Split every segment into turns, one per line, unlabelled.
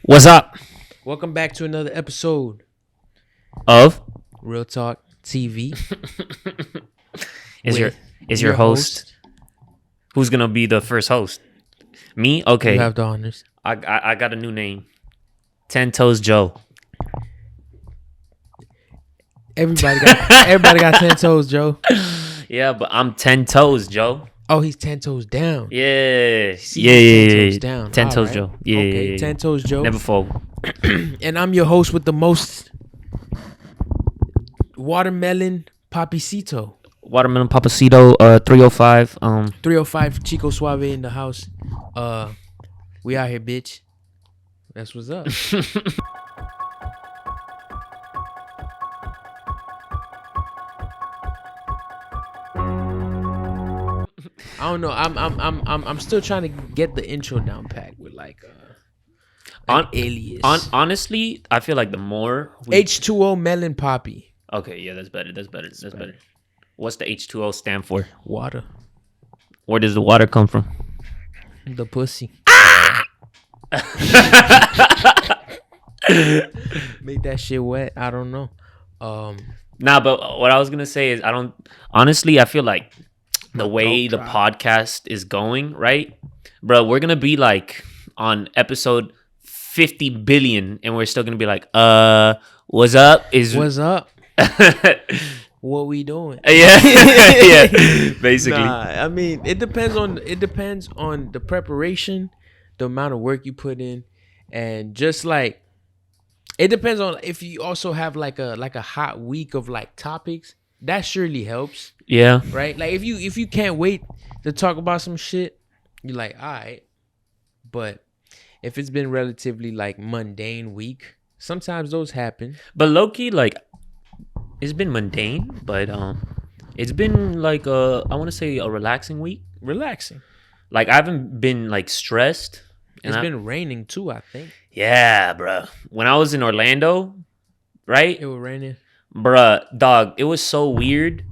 What's up?
Welcome back to another episode
Of
Real Talk TV.
is
with
your host? Who's gonna be the first host? Me? Okay.
You have the honors.
I got a new name. 10 Toes Joe.
Everybody got 10 toes, Joe.
Yeah, but I'm 10 Toes Joe.
Oh, he's 10 toes down.
Yeah.
See,
Yeah.
10 toes down.
10
All
Toes
right.
Joe. Yeah.
Okay, 10 toes, Joe.
Never fall.
And I'm your host with the most watermelon papicito.
Watermelon Papacito 305.
305 Chico Suave in the house. We out here, bitch. That's what's up. I don't know. I'm still trying to get the intro down pat with like alias.
Honestly, I feel like the more
H20melonpapi.
Okay, yeah, that's better. That's better. What's the H2O stand for?
Water.
Where does the water come from?
The pussy. Make that shit wet. I don't know.
Nah, but what I was gonna say is I feel like the way the podcast is going, right? Bro, we're gonna be like on episode 50 billion and we're still gonna be like, what's up?
What's up? What we doing?
Yeah. Yeah. Basically.
Nah, I mean it depends on the preparation, the amount of work you put in, and just like it depends on if you also have like a hot week of like topics. That surely helps.
Yeah.
Right? Like if you can't wait to talk about some shit, you're like, all right. But if it's been relatively like mundane week, sometimes those happen.
But low-key, like, it's been mundane, but it's been like I want to say a relaxing week.
Relaxing.
Like I haven't been like stressed.
And it's been raining too, I think.
Yeah, bro. When I was in Orlando, right?
It was raining.
Bruh, dog, it was so weird.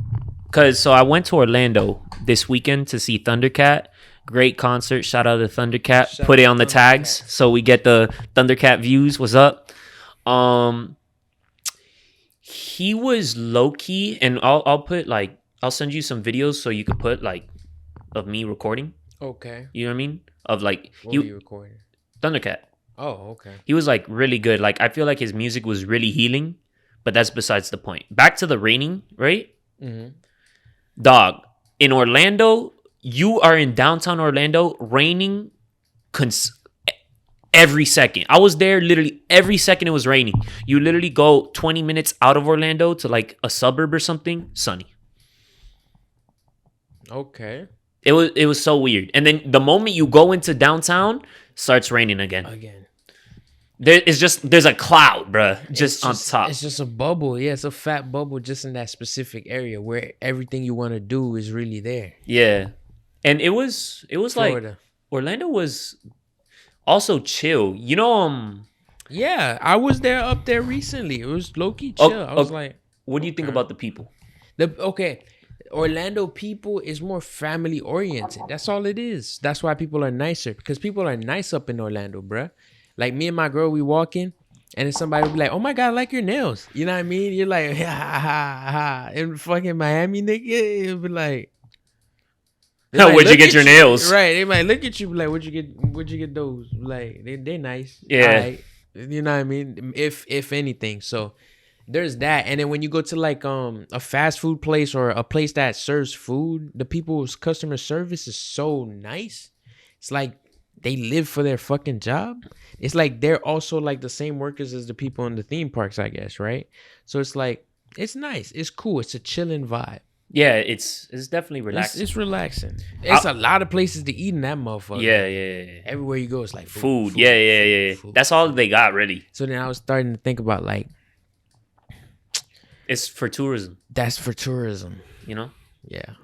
So I went to Orlando this weekend to see Thundercat. Great concert. Shout out to Thundercat. Put it on the tags so we get the Thundercat views. What's up? He was low key, and I'll send you some videos so you could put like of me recording.
Okay.
You know what I mean? Of like
what were you recording?
Thundercat.
Oh, okay.
He was like really good. Like I feel like his music was really healing, but that's besides the point. Back to the raining, right?
Mm-hmm.
Dog, in Orlando, you are in downtown Orlando, raining every second. I was there literally every second it was raining. You literally go 20 minutes out of Orlando to like a suburb or something, sunny.
Okay.
It was so weird. And then the moment you go into downtown, starts raining again. There's a cloud, bruh, just on top.
It's just a bubble. Yeah, it's a fat bubble just in that specific area where everything you want to do is really there.
Yeah. And it was
Florida.
Like Orlando was also chill. You know,
yeah, I was up there recently. It was low-key chill. I was like,
what do you think about the people?
Orlando people is more family oriented. That's all it is. That's why people are nicer, because people are nice up in Orlando, bruh. Like me and my girl, we walk in, and then somebody will be like, "Oh my God, I like your nails." You know what I mean? You're like, ha ha ha. In fucking Miami, nigga, it'll be like,
where'd you get your nails?
Right? They might look at you like, "Where'd you get those?" Like they're nice.
Yeah.
Right. You know what I mean? If anything, so there's that. And then when you go to like a fast food place or a place that serves food, the people's customer service is so nice. It's like they live for their fucking job. It's like they're also like the same workers as the people in the theme parks, I guess, right? So it's like it's nice. It's cool. It's a chilling vibe.
Yeah, it's definitely relaxing.
It's relaxing. It's a lot of places to eat in that motherfucker.
Yeah.
Everywhere you go, it's like
food. Yeah. Food. That's all they got, really.
So then I was starting to think about like,
it's for tourism.
That's for tourism.
You know?
Yeah.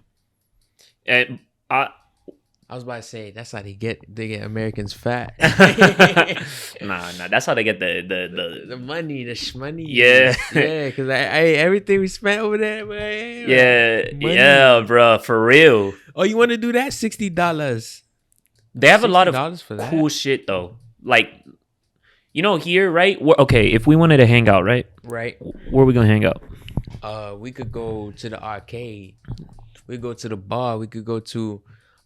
And
I was about to say that's how they get Americans fat.
Nah. That's how they get the
money, the shmoney.
Yeah.
Yeah, because I everything we spent over there, man.
Yeah, bro, for real.
Oh, you want to do that? $60.
They have a lot of
for that?
cool shit though. Like You know, here, right? Okay, if we wanted to hang out, right?
Right.
Where are we gonna hang out?
We could go to the arcade. We go to the bar. We could go to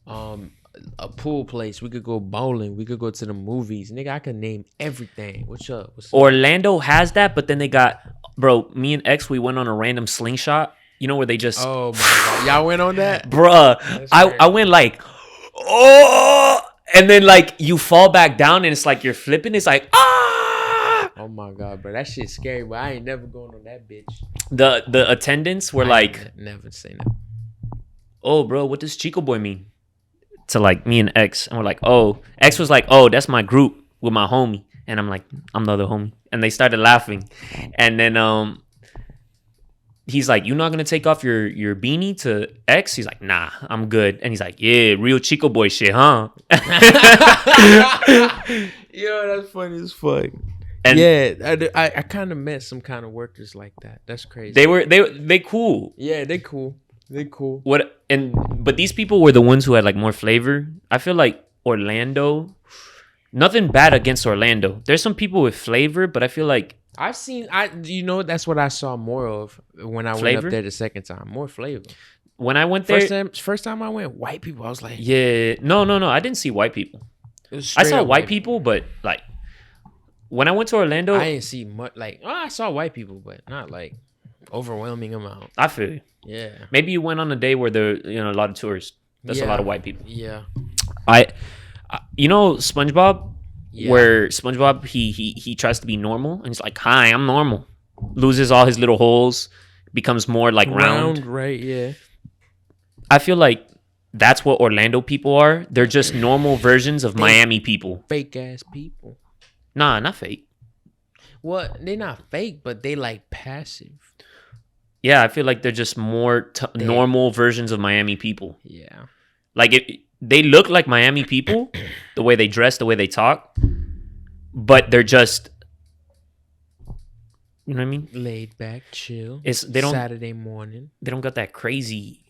a pool place. We could go bowling. We could go to the movies. Nigga, I could name everything. What's up?
Orlando has that, but then they got, bro, me and X, we went on a random slingshot. You know where they just,
Oh my god, y'all went on that,
bruh. I went like, oh, and then like you fall back down and it's like you're flipping. It's like, ah.
Oh my god, bro, that shit's scary. But I ain't never going on that bitch.
The attendants were like,
never say that.
oh, bro, what does Chico Boy mean? To like me and X, and we're like, oh, X was like, oh, that's my group with my homie, and I'm like, I'm the other homie, and they started laughing, and then he's like, you not gonna take off your beanie to X? He's like, nah, I'm good, and he's like, yeah, real Chico Boy shit, huh?
Yo, that's funny as fuck.
And
yeah, I kind of met some kind of workers like that. That's crazy.
They cool.
Yeah, they cool. They cool.
But these people were the ones who had like more flavor. I feel like Orlando, nothing bad against Orlando. There's some people with flavor, but I feel like
that's what I saw more of when I went up there the second time. More flavor.
When I went there,
first time I went, white people. I was like,
yeah, no, I didn't see white people. I saw white people, but like when I went to Orlando,
I didn't see much. Like, I saw white people, but not like overwhelming amount.
I feel you.
Yeah.
Maybe you went on a day where there, a lot of tourists. That's a lot of white people.
Yeah.
SpongeBob, where SpongeBob he tries to be normal and he's like, "Hi, I'm normal." Loses all his little holes, becomes more like round.
Right? Yeah.
I feel like that's what Orlando people are. They're just normal versions of Miami people.
Fake ass people.
Nah, not fake.
Well, they're not fake, but they like passive.
Yeah, I feel like they're just more normal versions of Miami people.
Yeah.
Like they look like Miami people, the way they dress, the way they talk, but they're just, you know what I mean?
Laid back, chill. Saturday morning.
They don't got that crazy,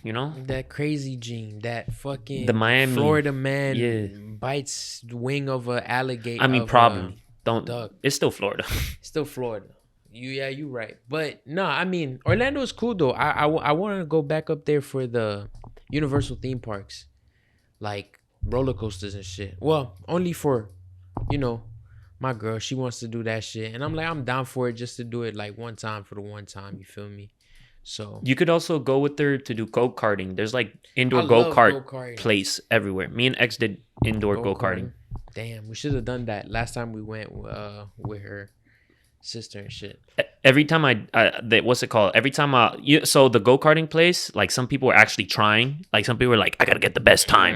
that crazy gene, that fucking
the Miami
Florida man bites the wing of an alligator.
I mean, probably don't.
Duck.
It's still Florida.
Still Florida. You right. But no, I mean, Orlando is cool though. I want to go back up there for the Universal theme parks, like roller coasters and shit. Well, only for, my girl. She wants to do that shit, and I'm like, I'm down for it just to do it like one time for the one time. You feel me? So
you could also go with her to do go-karting. There's like indoor go-kart place everywhere. Me and X did indoor go-karting.
Damn, we should have done that last time we went with her sister and shit.
Every time what's it called? Every time so the go-karting place, like some people were actually trying. Like some people were like, I gotta get the best time.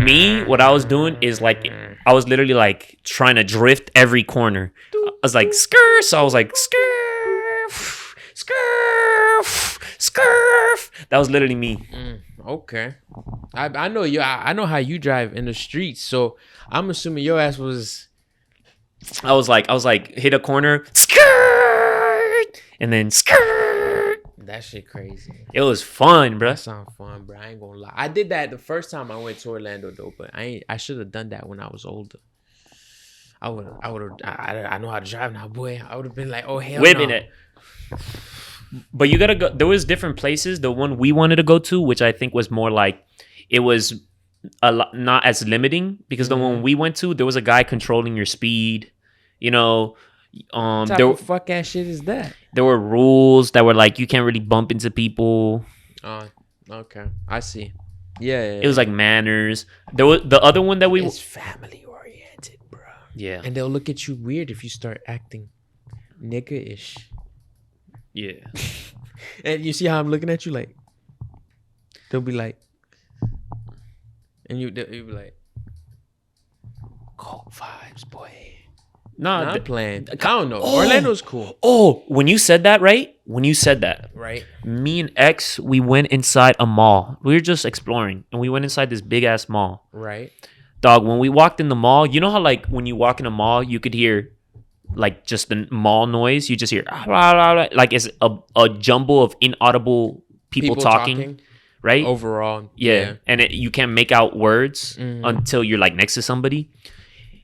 Me, what I was doing is like, I was literally like trying to drift every corner. I was like, skr. So I was like, skr, skr, skr. That was literally me.
Okay. I know I know how you drive in the streets, so I'm assuming your ass was.
I was like, hit a corner, skirt, and then skirt.
That shit crazy.
It was fun, bro.
That sounds fun, bro. I ain't gonna lie. I did that the first time I went to Orlando though, but I should have done that when I was older. I know how to drive now, boy. I would have been like, oh hell
Wait a
no.
minute. But you gotta go. There was different places. The one we wanted to go to, which I think was more like, it was a lot, not as limiting, because the one we went to, there was a guy controlling your speed.
What type of fuck ass shit is that?
There were rules that were like, you can't really bump into people.
Okay, I see. Yeah.
It was like manners. There was the other one that
it's family oriented, bro.
Yeah,
and they'll look at you weird if you start acting nigga-ish.
Yeah.
And you see how I'm looking at you, like they'll be like, and you'll be like, cold vibes, boy.
Nah,
I'm playing. I don't know. Orlando's cool.
Oh, when you said that, right?
Right.
Me and X, we went inside a mall. We were just exploring, and we went inside this big ass mall.
Right.
Dog, when we walked in the mall, you know how like when you walk in a mall, you could hear like just the mall noise. You just hear like it's a jumble of inaudible people talking, right?
Overall,
yeah. And you can't make out words until you're like next to somebody.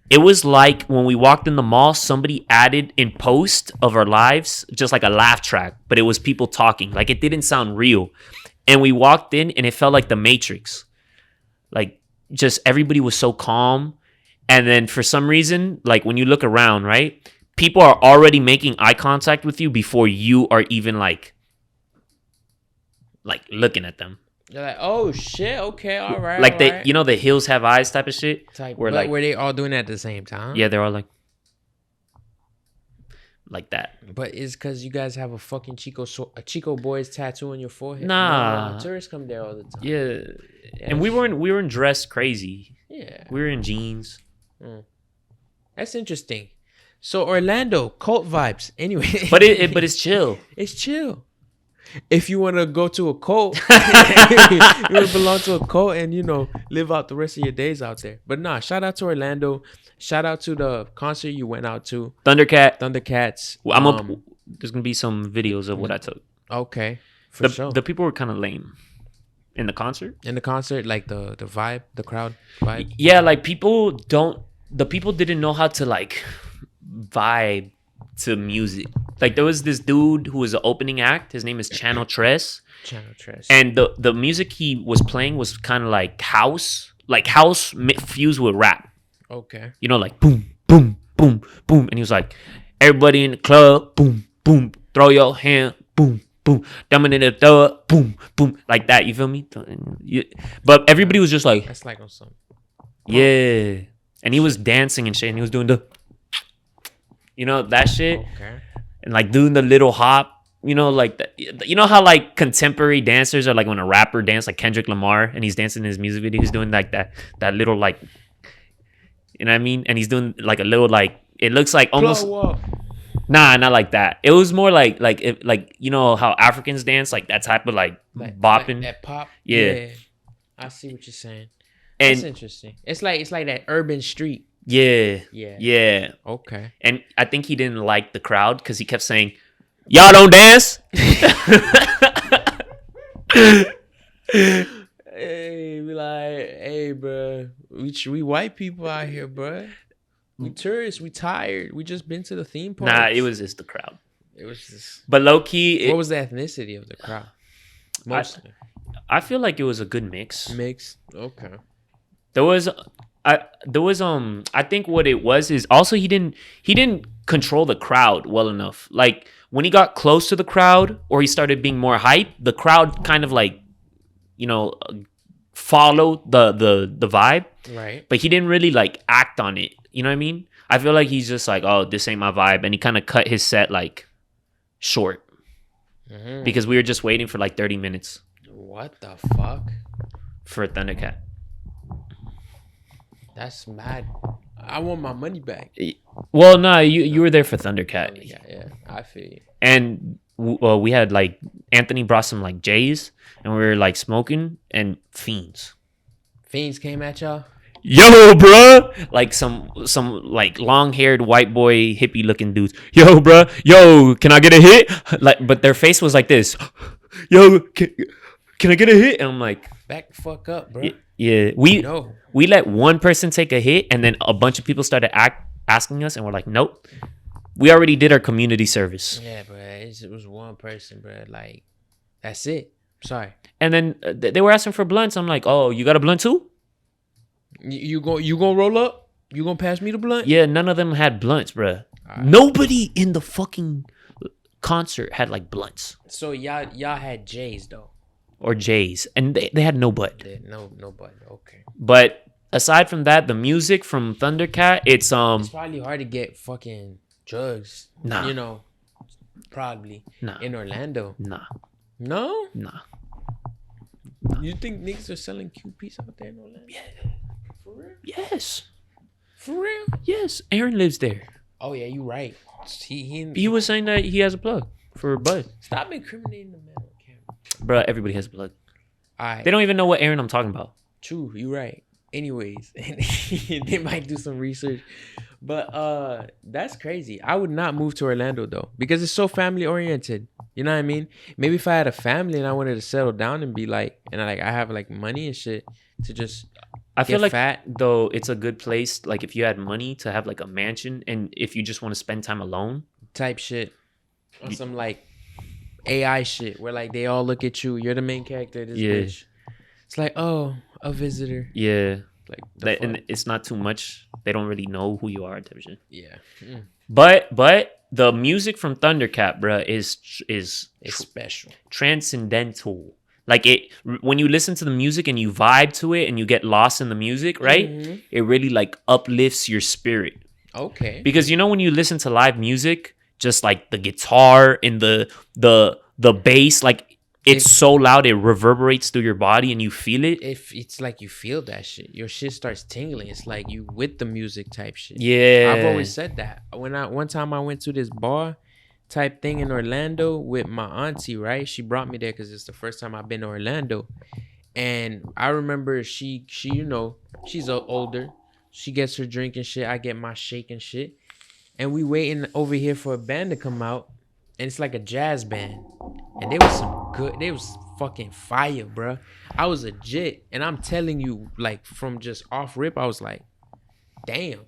It was like when we walked in the mall, somebody added in post of our lives just like a laugh track, but it was people talking. Like it didn't sound real. And we walked in and it felt like the Matrix. Like just everybody was so calm. And then for some reason, like when you look around, right? People are already making eye contact with you before you are even like looking at them.
You're like, oh shit, okay, all right.
Like
all
they,
right.
you know, the hills have eyes type of shit.
Where
like,
were they all doing it at the same time?
Yeah, they're all like that.
But it's because you guys have a fucking Chico Boys tattoo on your forehead.
Nah,
no, tourists come there all the time.
Yeah, and we weren't dressed crazy.
Yeah,
we were in jeans.
That's interesting. So Orlando cult vibes. Anyway,
but it's chill.
It's chill. If you want to go to a cult, you want to belong to a cult and, you know, live out the rest of your days out there. But nah, shout out to Orlando. Shout out to the concert you went out to. Thundercats.
Well, there's going to be some videos of what I took.
Okay. For sure.
The people were kind of lame in the concert.
In the concert, like the vibe, the crowd vibe.
Yeah, like the people didn't know how to like vibe to music. Like there was this dude who was the opening act. His name is Channel Tres. And the music he was playing was kind of like house fused with rap.
Okay.
You know, like boom, boom, boom, boom. And he was like, everybody in the club, boom, boom, throw your hand, boom, boom, dumbing in the door, boom, boom, like that. You feel me? But everybody was just like,
that's like on some.
Yeah. And he was dancing and shit. And he was doing you know, that shit.
Okay.
And like doing the little hop, you know, like that. You know how like contemporary dancers are like when a rapper dance, like Kendrick Lamar, and he's dancing in his music video, he's doing like that little like, you know what I mean? And he's doing like a little like, it looks like almost. Nah, not like that. It was more like you know how Africans dance, like that type of like bopping.
That pop.
Yeah.
I see what you're saying.
And
that's interesting. It's like that urban street.
Yeah.
Okay.
And I think he didn't like the crowd because he kept saying, "Y'all don't dance."
Hey, be like, hey, bro, we white people out here, bro. We tourists, we tired. We just been to the theme park.
Nah, it was just the crowd.
It was just.
But low key,
what was the ethnicity of the crowd? Mostly.
I feel like it was a good mix.
Okay.
There was I think what it was is also he didn't control the crowd well enough. Like when he got close to the crowd or he started being more hype, the crowd kind of like, you know, followed the vibe.
Right.
But he didn't really like act on it. You know what I mean? I feel like he's just like, oh, this ain't my vibe, and he kind of cut his set like short because we were just waiting for like 30 minutes.
What the fuck?
For a Thundercat.
That's mad. I want my money back.
Well, no, you were there for Thundercat.
Yeah, I feel you.
And we had like Anthony brought some like J's, and we were like smoking and fiends.
Fiends came at y'all.
Yo, bro, like some like long-haired white boy hippie looking dudes. Yo, bro, yo, can I get a hit? Like, but their face was like this. Yo, can I get a hit? And I'm like,
back the fuck up, bro.
Yeah, we let one person take a hit, and then a bunch of people started asking us, and we're like, nope, we already did our community service.
Yeah, bro, it was one person, bro. Like, that's it. Sorry.
And then they were asking for blunts. I'm like, oh, you got a blunt too?
You gonna roll up? You gonna pass me the blunt?
Yeah, none of them had blunts, bro. Right. Nobody in the fucking concert had like blunts.
So y'all had J's though.
Or J's, and they had no butt.
No butt. Okay.
But aside from that, the music from Thundercat, it's
probably hard to get fucking drugs.
Nah.
You know, probably.
Nah.
In Orlando.
Nah.
No?
Nah.
You think niggas are selling QPs out there in Orlando?
Yeah.
For real?
Yes.
For real?
Yes. Aaron lives there.
Oh yeah, you right.
He was saying that he has a plug for Bud.
Stop incriminating the man on camera.
Bruh, everybody has a plug.
Alright.
They don't even know what Aaron I'm talking about.
True, you right. Anyways, they might do some research. But that's crazy. I would not move to Orlando though, because it's so family oriented. You know what I mean? Maybe if I had a family and I wanted to settle down and be like, and I have like money and shit to just
I feel
Get
like
fat
though it's a good place. Like if you had money to have like a mansion, and if you just want to spend time alone,
type shit. Or
you-
some like AI shit where like they all look at you. You're the main character of this
yeah,
bitch. It's like, oh, a visitor.
yeah.
Like the
That,
fuck?
and it's not too much. They don't really know who you are, type of shit.
Yeah.
But the music from Thundercat, bruh, is
It's special.
transcendental. Like it when you listen to the music and you vibe to it and you get lost in the music, right?
Mm-hmm.
It really like uplifts your spirit.
Okay.
Because you know when you listen to live music, just like the guitar and the bass, like it's so loud it reverberates through your body and you feel it.
If it's like you feel that shit, your shit starts tingling. It's like you with the music type shit.
Yeah.
I've always said that. One time I went to this bar type thing in Orlando with my auntie, right? She brought me there because it's the first time I've been to Orlando. And I remember she you know, she's older. She gets her drink and shit. I get my shake and shit. And we waiting over here for a band to come out. And it's like a jazz band. And they was fucking fire, bro. I was legit. And I'm telling you, like, from just off rip, I was like, damn.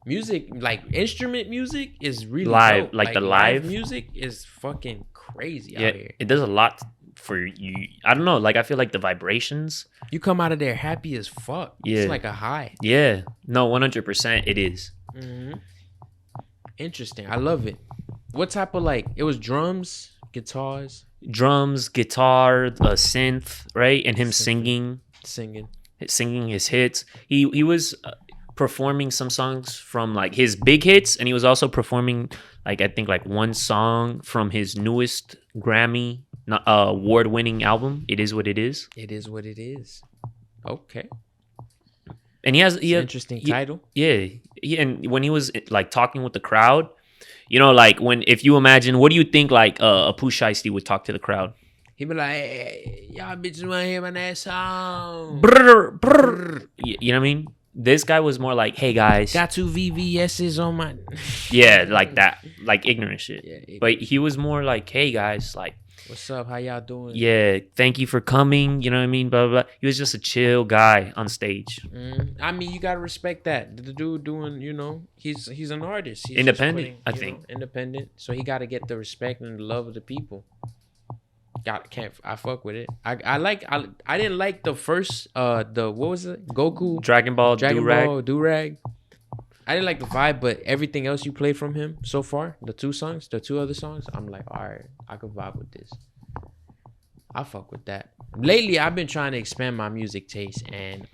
Music, like, instrument music is really
live,
dope.
like the live
music is fucking crazy
yeah,
out here.
it does a lot for you. I don't know, like I feel like the vibrations.
You come out of there happy as fuck.
Yeah.
It's like a high.
Yeah. No, 100% it is.
Mm-hmm. Interesting. I love it. What type of like? It was drums, guitars,
Drums, guitar, a synth, right? And him
Singing.
singing his hits. He was performing some songs from like his big hits, and he was also performing like I think like one song from his newest Grammy award-winning album. It Is What It Is.
It is what it is. Okay.
And he has
Interesting title.
Yeah. And when he was like talking with the crowd, you know, like if you imagine, what do you think like a Pooh Shiesty would talk to the crowd?
He be like, hey, y'all bitches want to hear my next song.
Brr, brr. You know what I mean? This guy was more like, hey guys.
Got 2 VVS's on my.
Yeah, like that. Like ignorant shit.
Yeah,
But he was more like, hey guys, like,
what's up? How y'all doing?
yeah, thank you for coming. You know what I mean? Blah, blah, blah. He was just a chill guy on stage.
I mean, you gotta respect that. The dude doing, you know, he's an artist. He's
Independent,
just
I think.
Independent. So he gotta get the respect and the love of the people. I fuck with it. I didn't like the first what was it? Goku
Dragon Ball
Durag. I didn't like the vibe, but everything else you played from him so far, the two other songs, I'm like, all right, I could vibe with this. I fuck with that. Lately, I've been trying to expand my music taste, and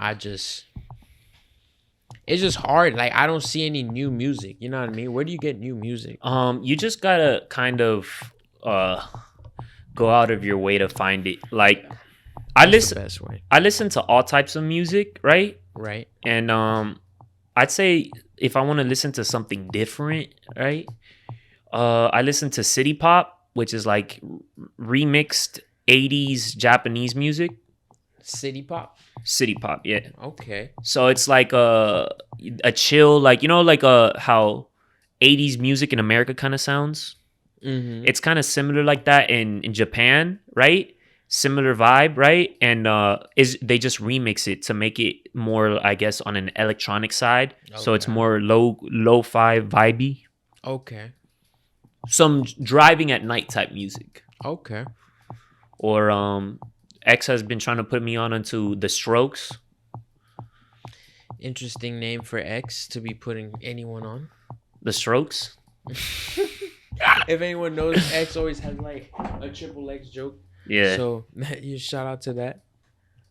it's just hard. Like, I don't see any new music. You know what I mean? Where do you get new music?
You just gotta kind of go out of your way to find it. Like,
That's the best way.
I listen to all types of music, right?
Right.
And I'd say if I want to listen to something different, right? I listen to city pop, which is like remixed 80s Japanese music.
City pop.
City pop, yeah.
Okay.
So it's like a chill, like, you know, like how 80s music in America kind of sounds.
Mm-hmm.
It's kind of similar like that in Japan, right? Similar vibe, right? And they just remix it to make it more, I guess, on an electronic side. Okay. So it's more lo-fi vibey.
Okay.
Some driving at night type music.
Okay.
Or X has been trying to put me onto The Strokes.
Interesting name for X to be putting anyone on.
The Strokes.
If anyone knows, X always has like a triple X joke.
Yeah.
So you shout out to that.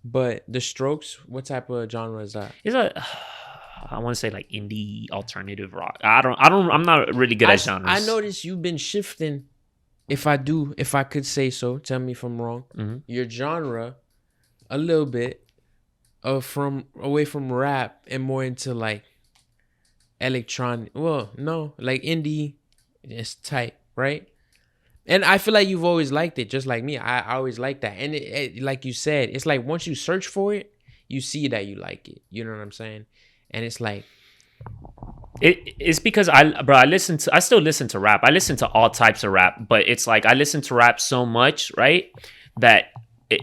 But The Strokes, what type of genre is that?
I want to say like indie alternative rock. I'm not really good at genres.
I noticed you've been shifting. If I could say so, tell me if I'm wrong.
Mm-hmm.
Your genre a little bit away from rap and more into like electronic. Well, no, like indie. It's tight, right? And I feel like you've always liked it, just like me. I always like that. And it, like you said, it's like once you search for it, you see that you like it. You know what I'm saying? And it's like,
it's because I still listen to rap. I listen to all types of rap, but it's like I listen to rap so much, right? That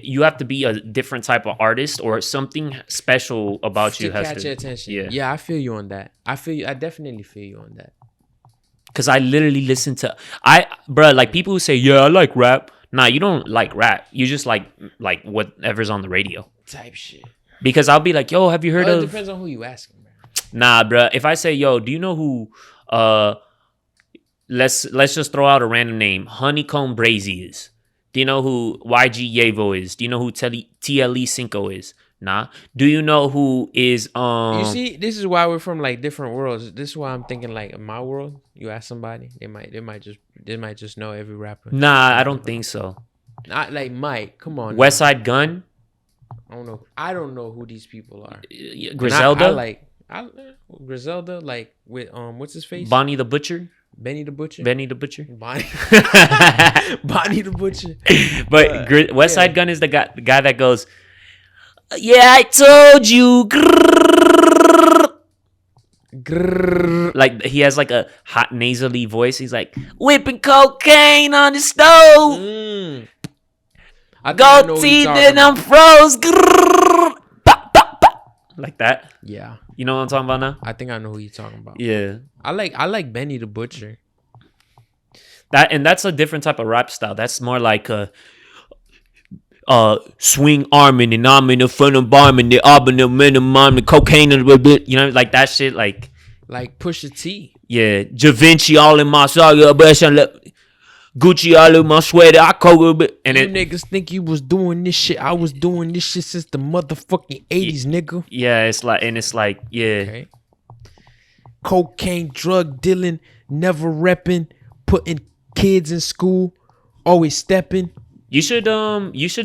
you have to be a different type of artist or something special about you
to catch your attention. Yeah, I feel you on that. I definitely feel you on that.
Cause I literally listen to bruh, like people who say, yeah, I like rap. Nah, you don't like rap. You just like whatever's on the radio
type shit.
Because I'll be like, yo, have you heard of?
It depends on who you asking, bro.
Nah, bruh. If I say, yo, do you know who? Let's just throw out a random name. Honeycomb Brazy is. Do you know who YG Yevo is? Do you know who TLE Cinco is? Nah. Do you know who is
You see, this is why we're from like different worlds. This is why I'm thinking like in my world, you ask somebody, they might just know every rapper.
Nah, I don't think so.
Not like Mike. Come on.
West Side Gun.
I don't know who these people are.
Griselda.
I Griselda, like with what's his face?
Bonnie the Butcher.
Benny the Butcher.
Bonnie the
Butcher.
But West Side Gun is the guy that goes, yeah, I told you. Grrr. Like he has like a hot nasally voice. He's like whipping cocaine on the stove. Gold teeth and I'm froze. Grrr. Pop, pop, pop. Like that.
Yeah.
You know what I'm talking about now?
I think I know who you're talking about.
Yeah.
I like Benny the Butcher.
That's a different type of rap style. That's more like a swing arming and I'm in the front of barman, the arbin minimum, the cocaine and you know, like that shit, like
Pusha T.
Yeah, Da Vinci all in my saga, Gucci all in my sweater. I cover it, and
you niggas think you was doing this shit. I was doing this shit since the motherfucking 80s, nigga.
Yeah, it's like yeah.
Okay. Cocaine, drug dealing, never repping, putting kids in school, always stepping.
You should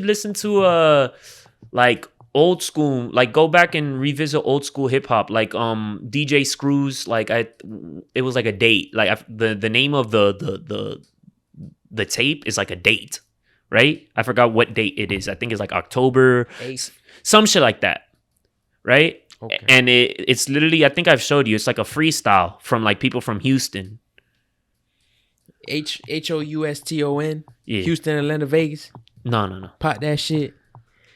listen to like old school, like go back and revisit old school hip hop, like DJ Screws, like it was like a date, like the name of the tape is like a date, right? I forgot what date it is. I think it's like October 8th, some shit like that, right? Okay. And it's literally, I think I've showed you, it's like a freestyle from like people from Houston.
Houston,
yeah.
Houston, Atlanta, Vegas.
No.
Pop that shit.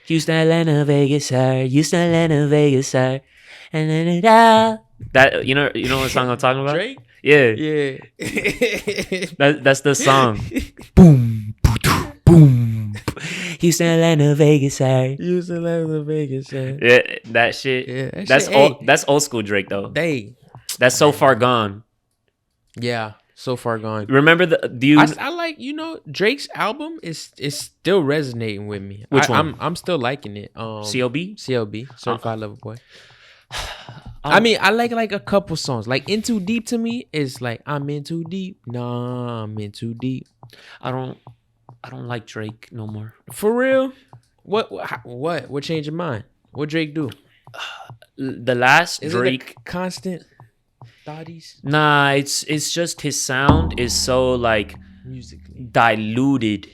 Houston, Atlanta, Vegas, sir. Houston, Atlanta, Vegas, sir. And then that you know what song I'm talking about?
Drake?
Yeah. That's the song. Boom, boom. Houston, Atlanta, Vegas, sir.
Houston, Atlanta, Vegas, sir.
Yeah, that shit. Yeah, that's old school Drake though. That's so far gone.
Yeah. So far gone.
Remember
I like, Drake's album is still resonating with me.
Which one?
I'm still liking it.
CLB,
Certified Lover Boy. I mean, I like a couple songs. Like In Too Deep to me is like I'm in too deep. Nah, I'm in too deep.
I don't like Drake no more.
For real? What changed your mind? What Drake do?
The last
is
Drake
it a constant thoughties?
Nah, it's just his sound is so like
musically
diluted.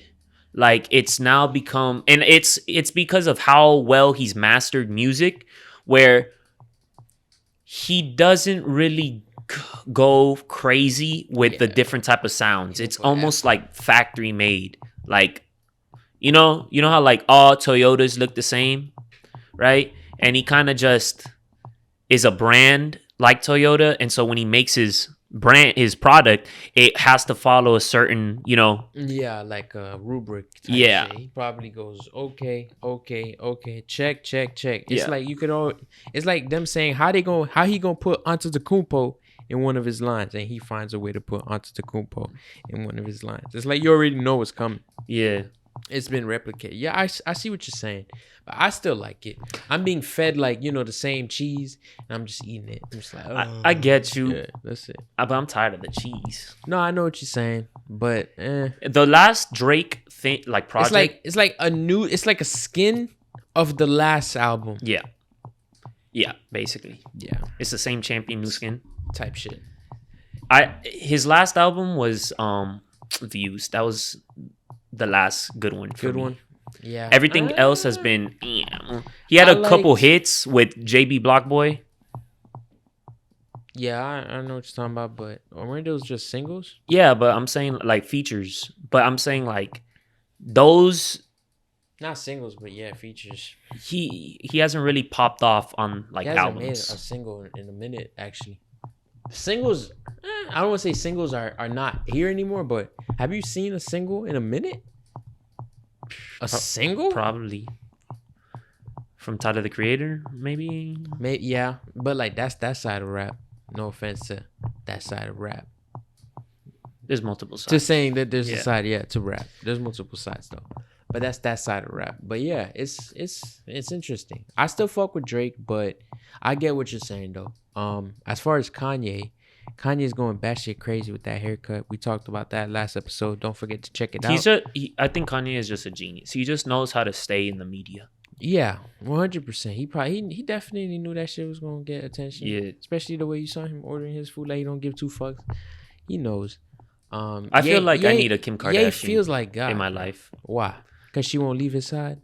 Like it's now become, and it's because of how well he's mastered music, where he doesn't really go crazy with the different type of sounds. It's almost like factory made. Like, you know how like all Toyotas look the same, right? And he kind of just is a brand like Toyota, and so when he makes his product, it has to follow a certain,
like a rubric type
yeah
shit. He probably goes okay, check. It's like it's like them saying how he gonna put Antetokounmpo in one of his lines, and he finds a way to put Antetokounmpo in one of his lines. It's like you already know what's coming.
Yeah,
it's been replicated. Yeah, I see what you're saying, but I still like it. I'm being fed like the same cheese, and I'm just eating it. I'm just like,
I get you.
Yeah, that's it.
But I'm tired of the cheese.
No, I know what you're saying, but
the last Drake thing, like project,
it's like a skin of the last album.
Yeah, basically.
Yeah,
it's the same champion, new skin
type shit.
His last album was Views. That was the last good one for me.
Yeah.
Everything else has been. He had a couple hits with JB Blockboy.
Yeah, I know what you're talking about, but weren't those just singles?
Yeah, but I'm saying like features. But I'm saying like those
Not singles, but yeah, features.
He hasn't really popped off on like
He hasn't made a
albums.
single in a minute, actually. Singles, I don't want to say singles are not here anymore, but have you seen a single in a minute? A single?
Probably. From Tyler the Creator, maybe.
Maybe, yeah, but like that's that side of rap. No offense to that side of rap.
There's multiple sides.
Just saying that there's a side, to rap. There's multiple sides though, but that's that side of rap. But yeah, it's interesting. I still fuck with Drake, but I get what you're saying though. As far as Kanye's going batshit crazy with that haircut. We talked about that last episode. Don't forget to check it out.
I think Kanye is just a genius. He just knows how to stay in the media.
Yeah, 100%. He definitely knew that shit was gonna get attention.
Yeah,
especially the way you saw him ordering his food like he don't give two fucks. He knows.
I feel like I need a Kim Kardashian.
Feels like God
in my life.
Why? Because she won't leave his side.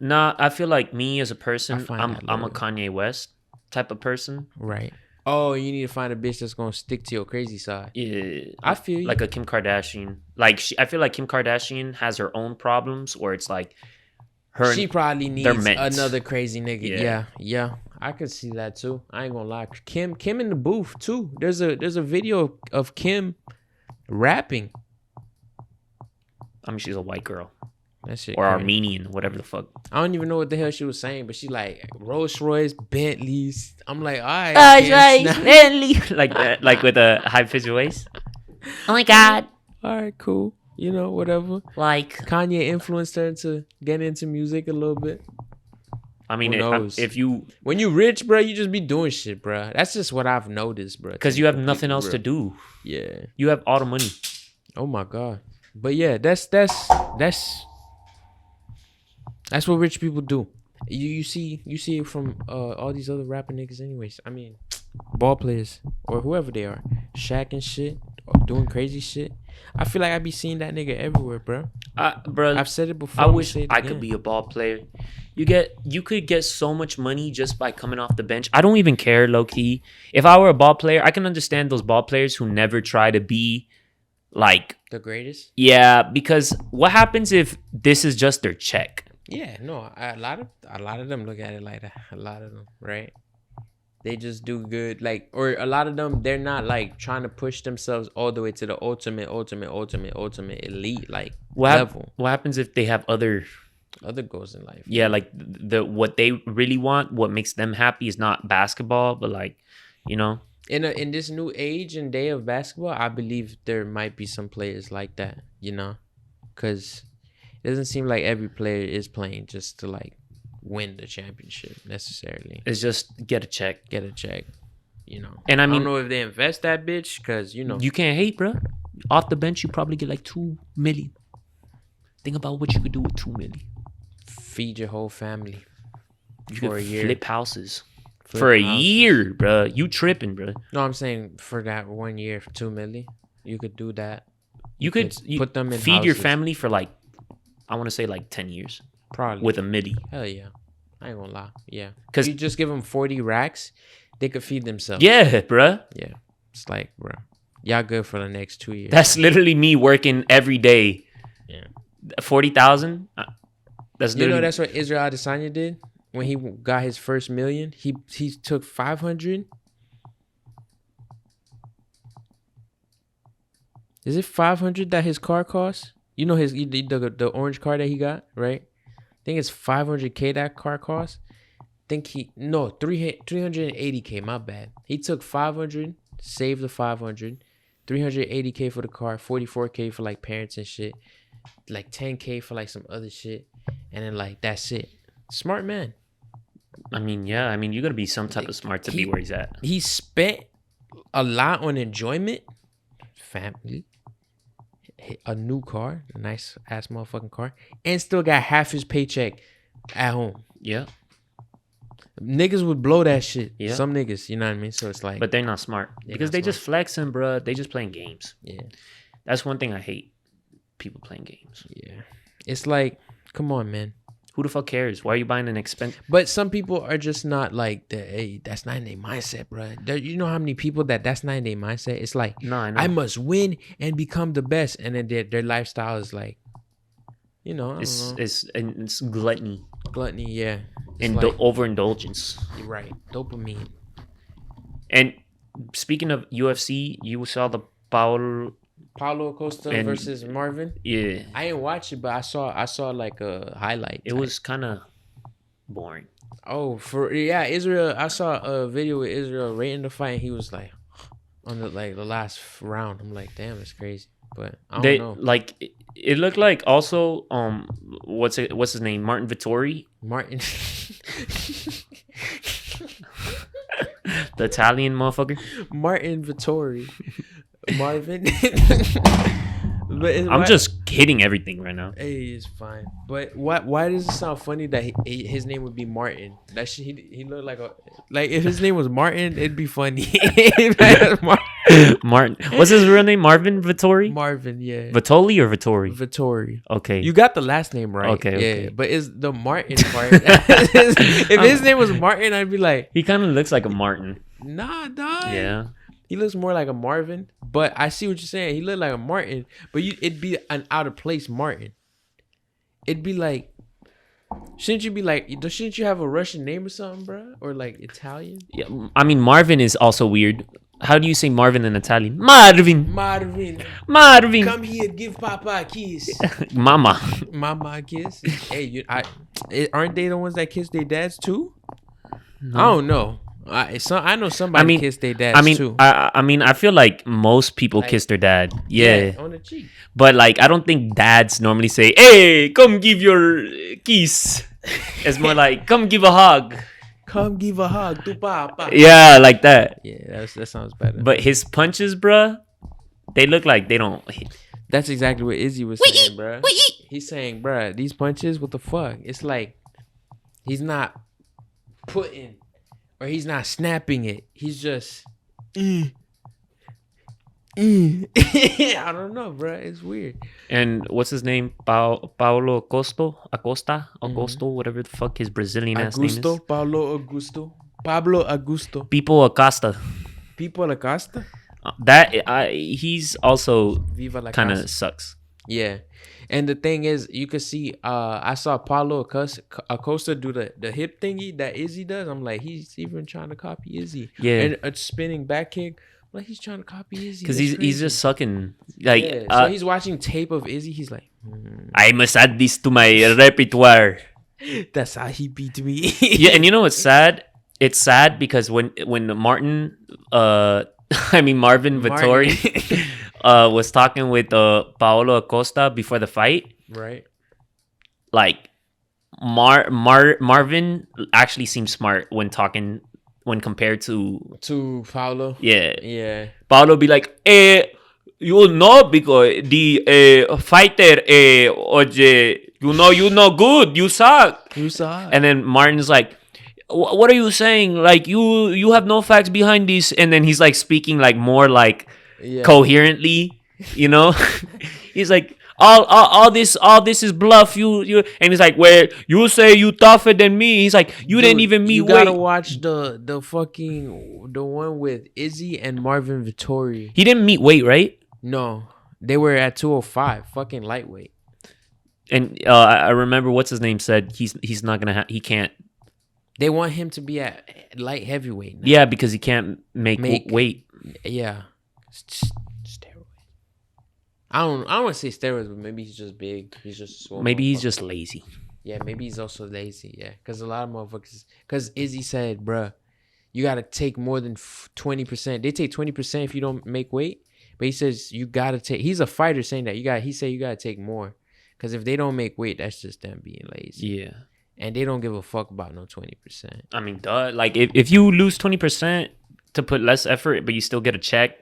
Nah, I feel like me as a person, I'm a Kanye West type of person.
Right. Oh, you need to find a bitch that's gonna stick to your crazy side.
Yeah,
I feel you.
Like a Kim Kardashian. Like I feel like Kim Kardashian has her own problems, where it's like
she probably needs another crazy nigga. Yeah. I could see that too. I ain't gonna lie. Kim in the booth too. There's a video of Kim rapping.
I mean, she's a white girl.
That shit
or
crazy.
Armenian, whatever the fuck.
I don't even know what the hell she was saying, but she like Rolls Royce, Bentleys. I'm like, all right,
Bentley, like that, like with a high pitched voice. Oh my god.
All right, cool. You know, whatever.
Like
Kanye influenced her to get into music a little bit.
I mean, if you
when you rich, bro, you just be doing shit, bro. That's just what I've noticed, bro.
Because you have nothing else to do.
Yeah,
you have all the money.
Oh my god. But yeah, that's what rich people do. You see it from all these other rapper niggas, anyways. I mean, ball players or whoever they are, Shaq and shit, doing crazy shit. I feel like I be seeing that nigga everywhere, bro.
Bro,
I've said it before.
I wish I could be a ball player. You could get so much money just by coming off the bench. I don't even care, low key. If I were a ball player, I can understand those ball players who never try to be like
the greatest.
Yeah, because what happens if this is just their check?
Yeah, no, a lot of them look at it like that. A lot of them, right? They just do good, like, or a lot of them, they're not like trying to push themselves all the way to the ultimate elite like level.
What happens if they have other
goals in life?
Yeah, like what they really want, what makes them happy is not basketball, but like, you know.
In this new age and day of basketball, I believe there might be some players like that, you know, because it doesn't seem like every player is playing just to like win the championship necessarily.
It's just get a check,
you know.
And I mean,
don't know if they invest that bitch because, you know,
you can't hate, bro. Off the bench, you probably get like 2 million. Think about what you could do with 2 million.
Feed your whole family.
You could flip houses. For a year, bro. You tripping, bro.
No, I'm saying for that 1 year, for 2 million, you could do that.
You could
put them in
feed
houses.
your family for like, I want to say like 10 years.
Probably.
With $1 million.
Hell yeah. I ain't gonna lie. Yeah. Because you just give them 40 racks, they could feed themselves.
Yeah, bro.
Yeah. It's like, bro, y'all good for the next 2 years.
That's literally me working every day.
Yeah.
40,000. That's
literally. You know, that's what Israel Adesanya did? When he got his first million, he took 500. Is it 500 that his car cost? You know the orange car that he got, right? I think it's 500K that car cost. I think 380K. My bad. He took 500, saved the 500, 380K for the car, 44K for like parents and shit, like 10K for like some other shit, and then like that's it. Smart man.
I mean, yeah. I mean, you gotta be some type of smart to be where he's at.
He spent a lot on enjoyment, family, a new car, a nice ass motherfucking car, and still got half his paycheck at home.
Yeah.
Niggas would blow that shit.
Yeah.
Some niggas, you know what I mean? So it's like,
but they're not smart because they just flexing, bro. They just playing games.
Yeah. That's
one thing I hate. People playing games.
Yeah. It's like, come on, man.
Who the fuck cares? Why are you buying an expensive?
But some people are just not like, hey, that's not in their mindset, bro. You know how many people that's not in their mindset? It's like,
no, I know.
I must win and become the best. And then their lifestyle is like, you know, I don't know.
It's gluttony
Gluttony, yeah. It's
and overindulgence.
You're right. Dopamine.
And speaking of UFC, you saw the
Paulo Costa versus Marvin.
Yeah,
I didn't watch it, but I saw like a highlight.
It was kind of boring.
Oh, Israel. I saw a video with Israel rating the fight, and he was like on the last round. I'm like, damn, it's crazy. But I don't know.
Like it looked like also what's his name? Martin Vittori.
Martin.
The Italian motherfucker.
Martin Vittori. Marvin.
I'm just hitting everything right now.
Hey, it's fine. But why does it sound funny that his name would be Martin? That he looked like if his name was Martin, it'd be funny.
Martin. What's his real name? Marvin Vittori?
Marvin, yeah.
Vitoli or Vittori?
Vittori.
Okay.
You got the last name right.
Okay.
But it's the Martin part. If his name was Martin, I'd be like,
he kind of looks like a Martin.
Nah, dog.
Yeah.
He looks more like a Marvin, but I see what you're saying. He looked like a Martin, but it'd be an out of place Martin. It'd be like, shouldn't you have a Russian name or something, bro? Or like Italian?
Yeah, I mean Marvin is also weird. How do you say Marvin in Italian? Marvin.
Come here, give Papa a kiss.
Mama
a kiss. Hey, aren't they the ones that kiss their dads too?
No.
I don't know. I know somebody kissed their dads too.
I mean, I feel like most people kiss their dad. Yeah.
On the cheek.
But like, I don't think dads normally say, "Hey, come give your kiss." It's more like, "Come give a hug."
Come give a hug to Papa.
Yeah, like that.
Yeah, that sounds better.
But his punches, bruh, they look like they don't hit.
That's exactly what Izzy was saying, bruh. He's saying, bruh, these punches, what the fuck? It's like he's not putting or he's not snapping it. He's just I don't know, bro. It's weird.
And what's his name? Paulo Acosta, whatever the fuck his Brazilian ass name is.
Pablo Augusto.
People Acosta. He's also kind of sucks.
Yeah. And the thing is, you could see, I saw Paulo Acosta do the hip thingy that Izzy does. I'm like, he's even trying to copy Izzy.
Yeah.
And a spinning back kick. Like, he's trying to copy Izzy.
Because he's just sucking. Like,
yeah. So he's watching tape of Izzy. He's like,
I must add this to my repertoire.
That's how he beat me.
Yeah, and you know what's sad? It's sad because when Marvin Vittori was talking with Paolo Acosta before the fight,
right?
Like Marvin actually seems smart when compared to
Paolo.
Yeah. Paolo be like, you know, because the fighter, you know good, you suck. And then Martin's like, what are you saying? Like you have no facts behind this. And then he's like speaking like more like coherently, you know. He's like, all this is bluff. You and he's like, where you say you tougher than me. He's like, you didn't even meet.
You gotta watch the one with Izzy and Marvin Vittori.
He didn't meet weight, right?
No, they were at 205, fucking lightweight.
And I remember what's his name said he's not gonna he can't.
They want him to be at light heavyweight now.
Yeah, because he can't make weight.
Yeah, steroids. I don't want to say steroids, but maybe he's just big. He's just
maybe he's just lazy.
Yeah, maybe he's also lazy. Yeah, because a lot of motherfuckers. Because Izzy said, "Bruh, you gotta take more than 20%. They take 20% if you don't make weight." But he says you gotta take. He's a fighter saying that He said you gotta take more, because if they don't make weight, that's just them being lazy.
Yeah.
And they don't give a fuck about no 20%.
I mean, duh. Like, if you lose 20% to put less effort, but you still get a check.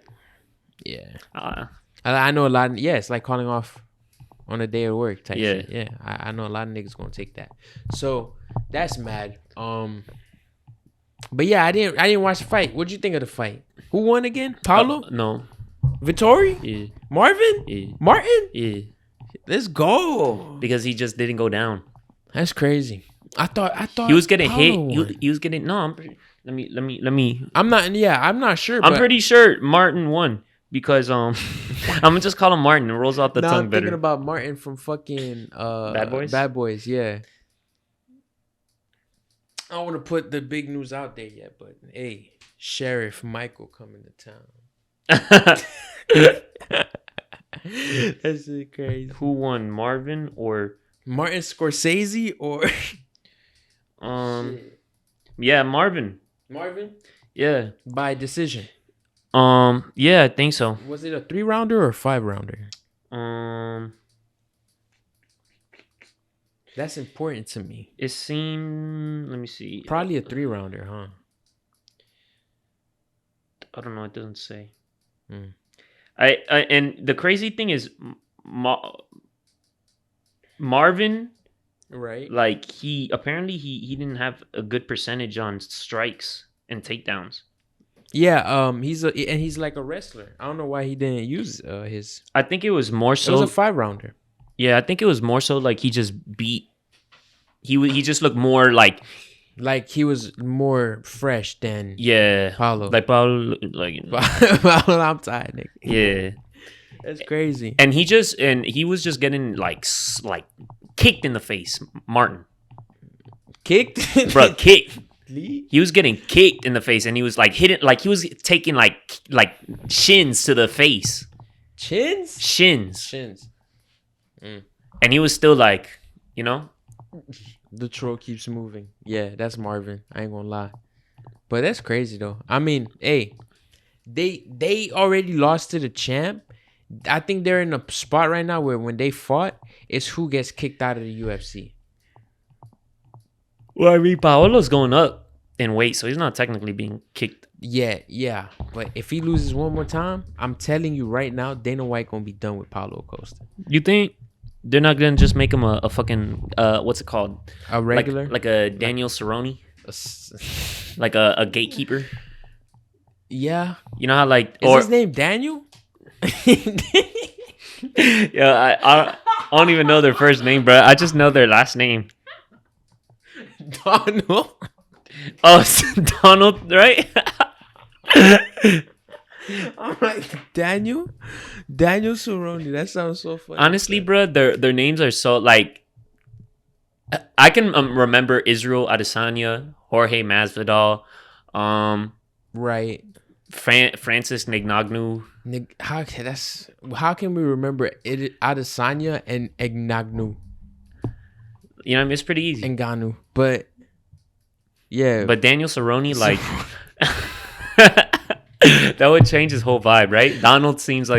Yeah. I know a lot. It's like calling off on a day of work type shit. Yeah. I know a lot of niggas gonna take that. So that's mad. But yeah, I didn't watch the fight. What'd you think of the fight? Who won again? Paulo?
No.
Vittori?
Yeah.
Marvin?
Yeah.
Martin?
Yeah.
Let's go.
Because he just didn't go down.
That's crazy. I thought
he was getting
Paulo
hit. He was getting let me.
I'm not sure.
I'm pretty sure Martin won. because I'm gonna just call him Martin. It rolls off the tongue
I'm
better.
thinking about Martin from fucking
Bad Boys.
Bad Boys, yeah. I don't want to put the big news out there yet, but hey, Sheriff Michael coming to town. That's shit crazy.
Who won, Marvin or
Martin Scorsese or
Shit. Yeah, Marvin.
Marvin?
Yeah.
By decision.
Yeah, I think so.
Was it a 3-rounder or a 5-rounder? That's important to me.
It seemed. Let me see.
Probably a 3-rounder, huh?
I don't know. It doesn't say.
Mm.
I and the crazy thing is, Marvin,
right?
like he didn't have a good percentage on strikes and takedowns.
Yeah, he's like a wrestler. I don't know why he didn't use his.
I think it was more so.
It was a 5-rounder.
Yeah, I think it was more so like he just beat. He just looked more like
he was more fresh than
Paulo. Like Paulo, like
Paulo, I'm tired, nigga.
Yeah,
that's crazy.
And he was just getting like kicked in the face, Martin.
Kicked,
bro, kicked. He was getting kicked in the face, and he was like hitting, like he was taking like shins to the face.
Shins.
Mm. And he was still like, you know.
The troll keeps moving. Yeah, that's Marvin. I ain't gonna lie. But that's crazy though. I mean, hey, they already lost to the champ. I think they're in a spot right now where when they fought, it's who gets kicked out of the UFC.
Well, I mean, Paolo's going up in weight, so he's not technically being kicked.
Yeah. But if he loses one more time, I'm telling you right now, Dana White gonna be done with Paulo Costa.
You think they're not gonna just make him a fucking what's it called?
A regular,
like a Daniel Cerrone, like a gatekeeper.
Yeah.
You know how like
is his name Daniel?
Yeah, I don't even know their first name, bro. I just know their last name.
Donald.
Oh, it's Donald, right?
I'm like Daniel Cerrone. That sounds so funny.
Honestly, bro, their names are so like. I can remember Israel Adesanya, Jorge Masvidal,
right.
Francis Ngannou.
How can we remember Adesanya and Ngannou?
You know, I mean, it's pretty easy.
Ngannou, but yeah.
But Daniel Cerrone, like, that would change his whole vibe, right? Donald seems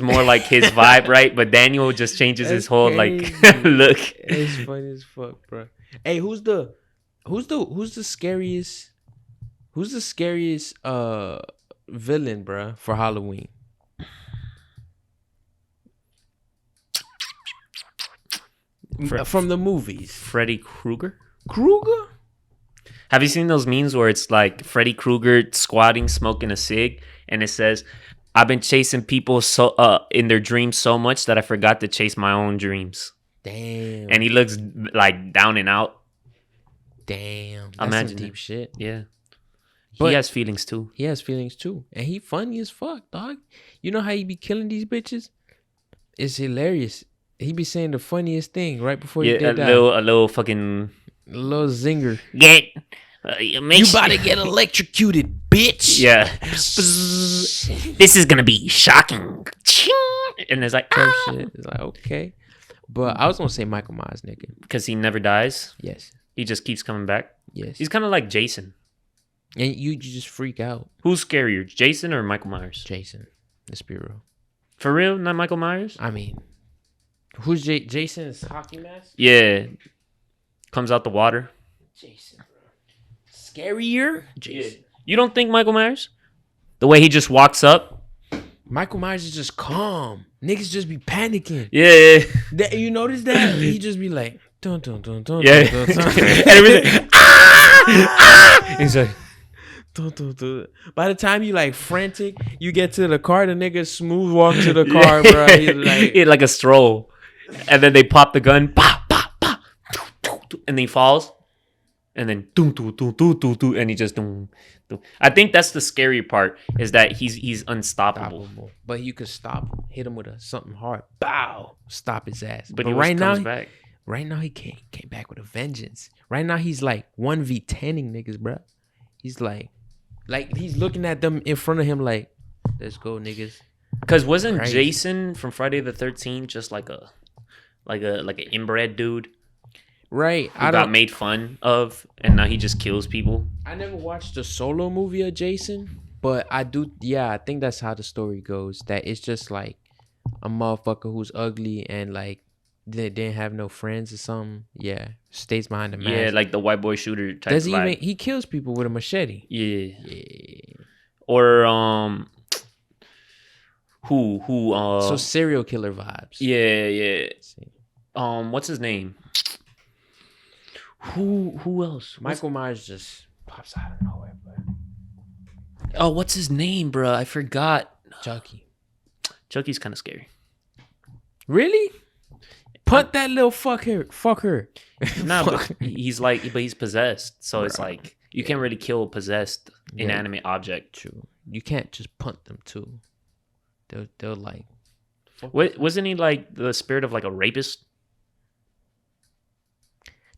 more like his vibe, right? But Daniel just changes his whole like look.
It's funny as fuck, bro. Hey, who's the scariest? Who's the scariest villain, bro, for Halloween? From the movies.
Freddy Krueger? Have you seen those memes where it's like Freddy Krueger squatting, smoking a cig, and it says, "I've been chasing people in their dreams so much that I forgot to chase my own dreams."
Damn.
And he looks like down and out.
Damn.
That's imagine
some deep shit.
Yeah.
But
he has feelings too.
And he funny as fuck, dog. You know how he be killing these bitches? It's hilarious. He be saying the funniest thing right before he did that.
A little fucking...
A little zinger.
You
about to get electrocuted, bitch.
Yeah. This is gonna be shocking. And it's like,
shit. It's like, okay. But I was gonna say Michael Myers, nigga.
Because he never dies?
Yes.
He just keeps coming back?
Yes.
He's kind of like Jason.
And you just freak out.
Who's scarier, Jason or Michael Myers?
Jason. Let's be real.
For real? Not Michael Myers?
I mean, who's Jason's hockey mask?
Yeah. Comes out the water.
Jason, bro. Scarier?
Jason. Yeah. You don't think Michael Myers? The way he just walks up?
Michael Myers is just calm. Niggas just be panicking.
Yeah.
You notice that? He just be like, dun dun dun dun.
Yeah.
Dun, dun, dun.
And everything. He's like,
dun, dun, dun. By the time you like frantic, you get to the car, the nigga smooth walk to the car, bro. He's
like a stroll. And then they pop the gun. Pop, pop, pop. And he falls. and then doom, doom, doom, doom, doom, doom, and he just doom, doom. I think that's the scary part is that he's unstoppable.
But you could stop him, hit him with something hard, bow, stop his ass.
But
But
he
right now,
comes back.
right now he came back with a vengeance. Right now he's like 1v10ing niggas, bro. He's like he's looking at them in front of him like, let's go, niggas.
Because wasn't
Crazy.
Jason from Friday the 13th just like an inbred dude?
Right.
Who got made fun of, and now he just kills people.
I never watched the solo movie of Jason, but I do. Yeah, I think that's how the story goes. That it's just like a motherfucker who's ugly and like they didn't have no friends or something. Yeah, stays behind the mask.
Yeah, like the white boy shooter type.
Does he he kills people with a machete?
Yeah. Or who
so serial killer vibes.
Yeah. What's his name? Who else?
Michael Myers just pops out of nowhere, bro.
Oh, what's his name, bro? I forgot.
Chucky.
Chucky's kind of scary.
Really? Punt that little fucker.
Nah, but he's possessed, so it's like you can't really kill a possessed inanimate object.
True. You can't just punt them too. They'll like.
Wasn't he like the spirit of like a rapist?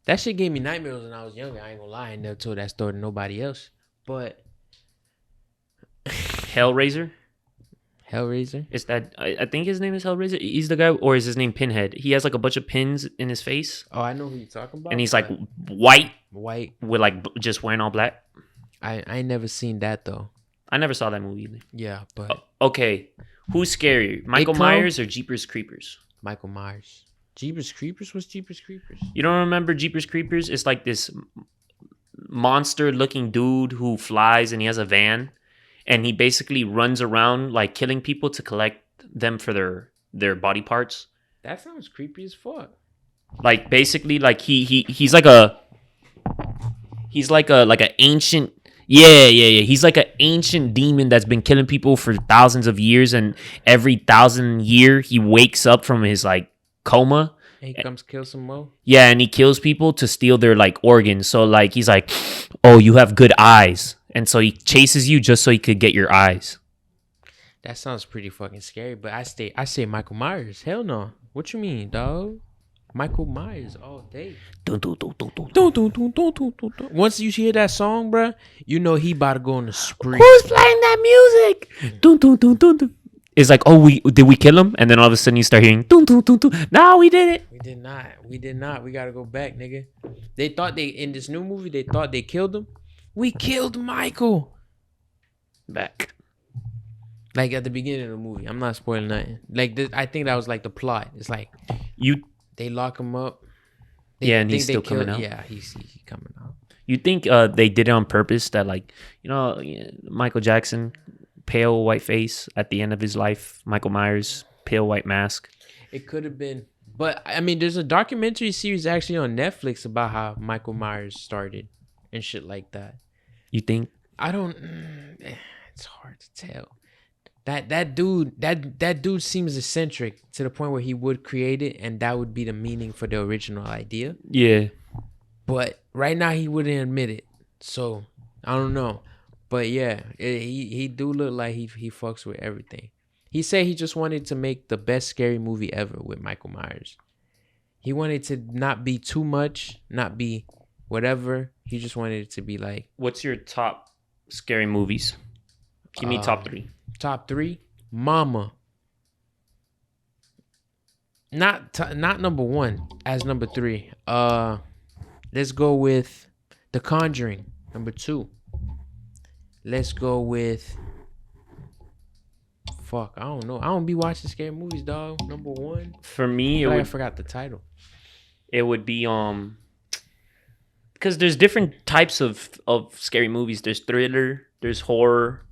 That shit gave me nightmares when I was younger. I ain't gonna lie. I never told that story to nobody else. But
Hellraiser?
Is
that I think his name is Hellraiser? He's the guy, or is his name Pinhead? He has like a bunch of pins in his face.
Oh, I know who you're talking about.
And he's like white with like just wearing all black.
I ain't never seen that though.
I never saw that movie either.
Yeah, but
okay. Who's scarier, Michael Myers or Jeepers Creepers?
Michael Myers. Jeepers Creepers? What's Jeepers Creepers?
You don't remember Jeepers Creepers? It's like this monster-looking dude who flies and he has a van, and he basically runs around like killing people to collect them for their body parts.
That sounds creepy as fuck.
Like basically, like he's like an ancient. Yeah. He's like an ancient demon that's been killing people for thousands of years, and every 1,000 year he wakes up from his like coma.
And he comes kill some more.
Yeah, and he kills people to steal their like organs. So like he's like, oh, you have good eyes, and so he chases you just so he could get your eyes.
That sounds pretty fucking scary. But I say Michael Myers. Hell no. What you mean, dog? Michael Myers all day. Once you hear that song, bruh, you know he about to go on the spree.
Who's playing that music? It's like, oh, did we kill him? And then all of a sudden you start hearing, no, we did it.
We did not. We gotta go back, nigga. They thought in this new movie, they thought they killed him. We killed Michael.
Back.
Like at the beginning of the movie. I'm not spoiling nothing. Like I think that was like the plot. It's like they lock him up.
And he's still coming out.
Yeah, he's coming out.
You think they did it on purpose? That like, Michael Jackson, pale white face at the end of his life. Michael Myers, pale white mask.
It could have been, but I mean, there's a documentary series actually on Netflix about how Michael Myers started and shit like that.
You think?
I don't. It's hard to tell. That dude seems eccentric to the point where he would create it, and that would be the meaning for the original idea.
Yeah.
But right now he wouldn't admit it, so I don't know. But yeah, he do look like he fucks with everything. He said he just wanted to make the best scary movie ever with Michael Myers. He wanted to not be too much, not be whatever. He just wanted it to be like.
What's your top scary movies? Give me top 3.
Top 3, Mama. Not number 1 as number 3. Let's go with The Conjuring, number 2. Let's go with. Fuck, I don't know. I don't be watching scary movies, dog. Number 1.
For me,
I forgot the title.
It would be because there's different types of scary movies. There's thriller. There's horror.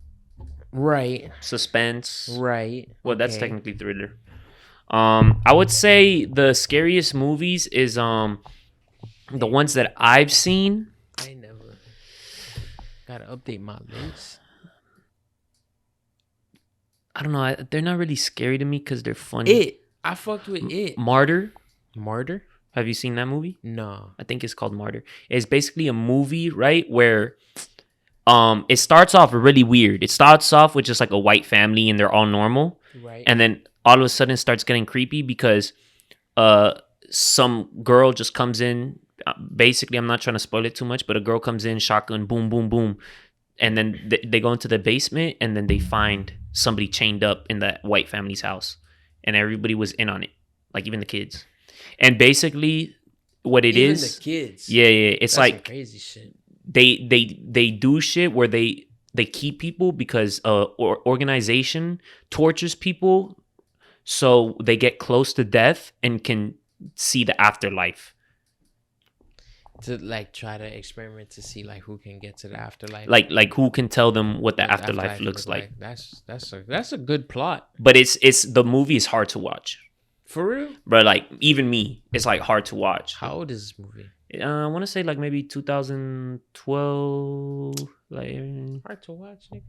Right.
Suspense.
Right.
Well, that's technically thriller. I would say the scariest movies is the ones that I've seen.
I never gotta update my list.
I don't know. They're not really scary to me because they're funny.
I fucked with it.
Martyr. Have you seen that movie?
No.
I think it's called Martyr. It's basically a movie, right, where it starts off really weird. It starts off with just like a white family and they're all normal.
Right.
And then all of a sudden it starts getting creepy because some girl just comes in. Basically, I'm not trying to spoil it too much, but a girl comes in, shotgun, boom, boom, boom. And then they go into the basement and then they find somebody chained up in that white family's house. And everybody was in on it, like even the kids. And basically what it
even
is,
the kids.
yeah, it's
That's
like
some crazy shit.
they do shit where they keep people because organization tortures people so they get close to death and can see the afterlife.
To like try to experiment to see like who can get to the afterlife.
Like who can tell them what the afterlife looks like.
That's a good plot.
But it's the movie is hard to watch.
For real?
But like even me, it's like hard to watch.
How old is this movie?
I want to say like maybe 2012. Like
Hard to watch, nigga.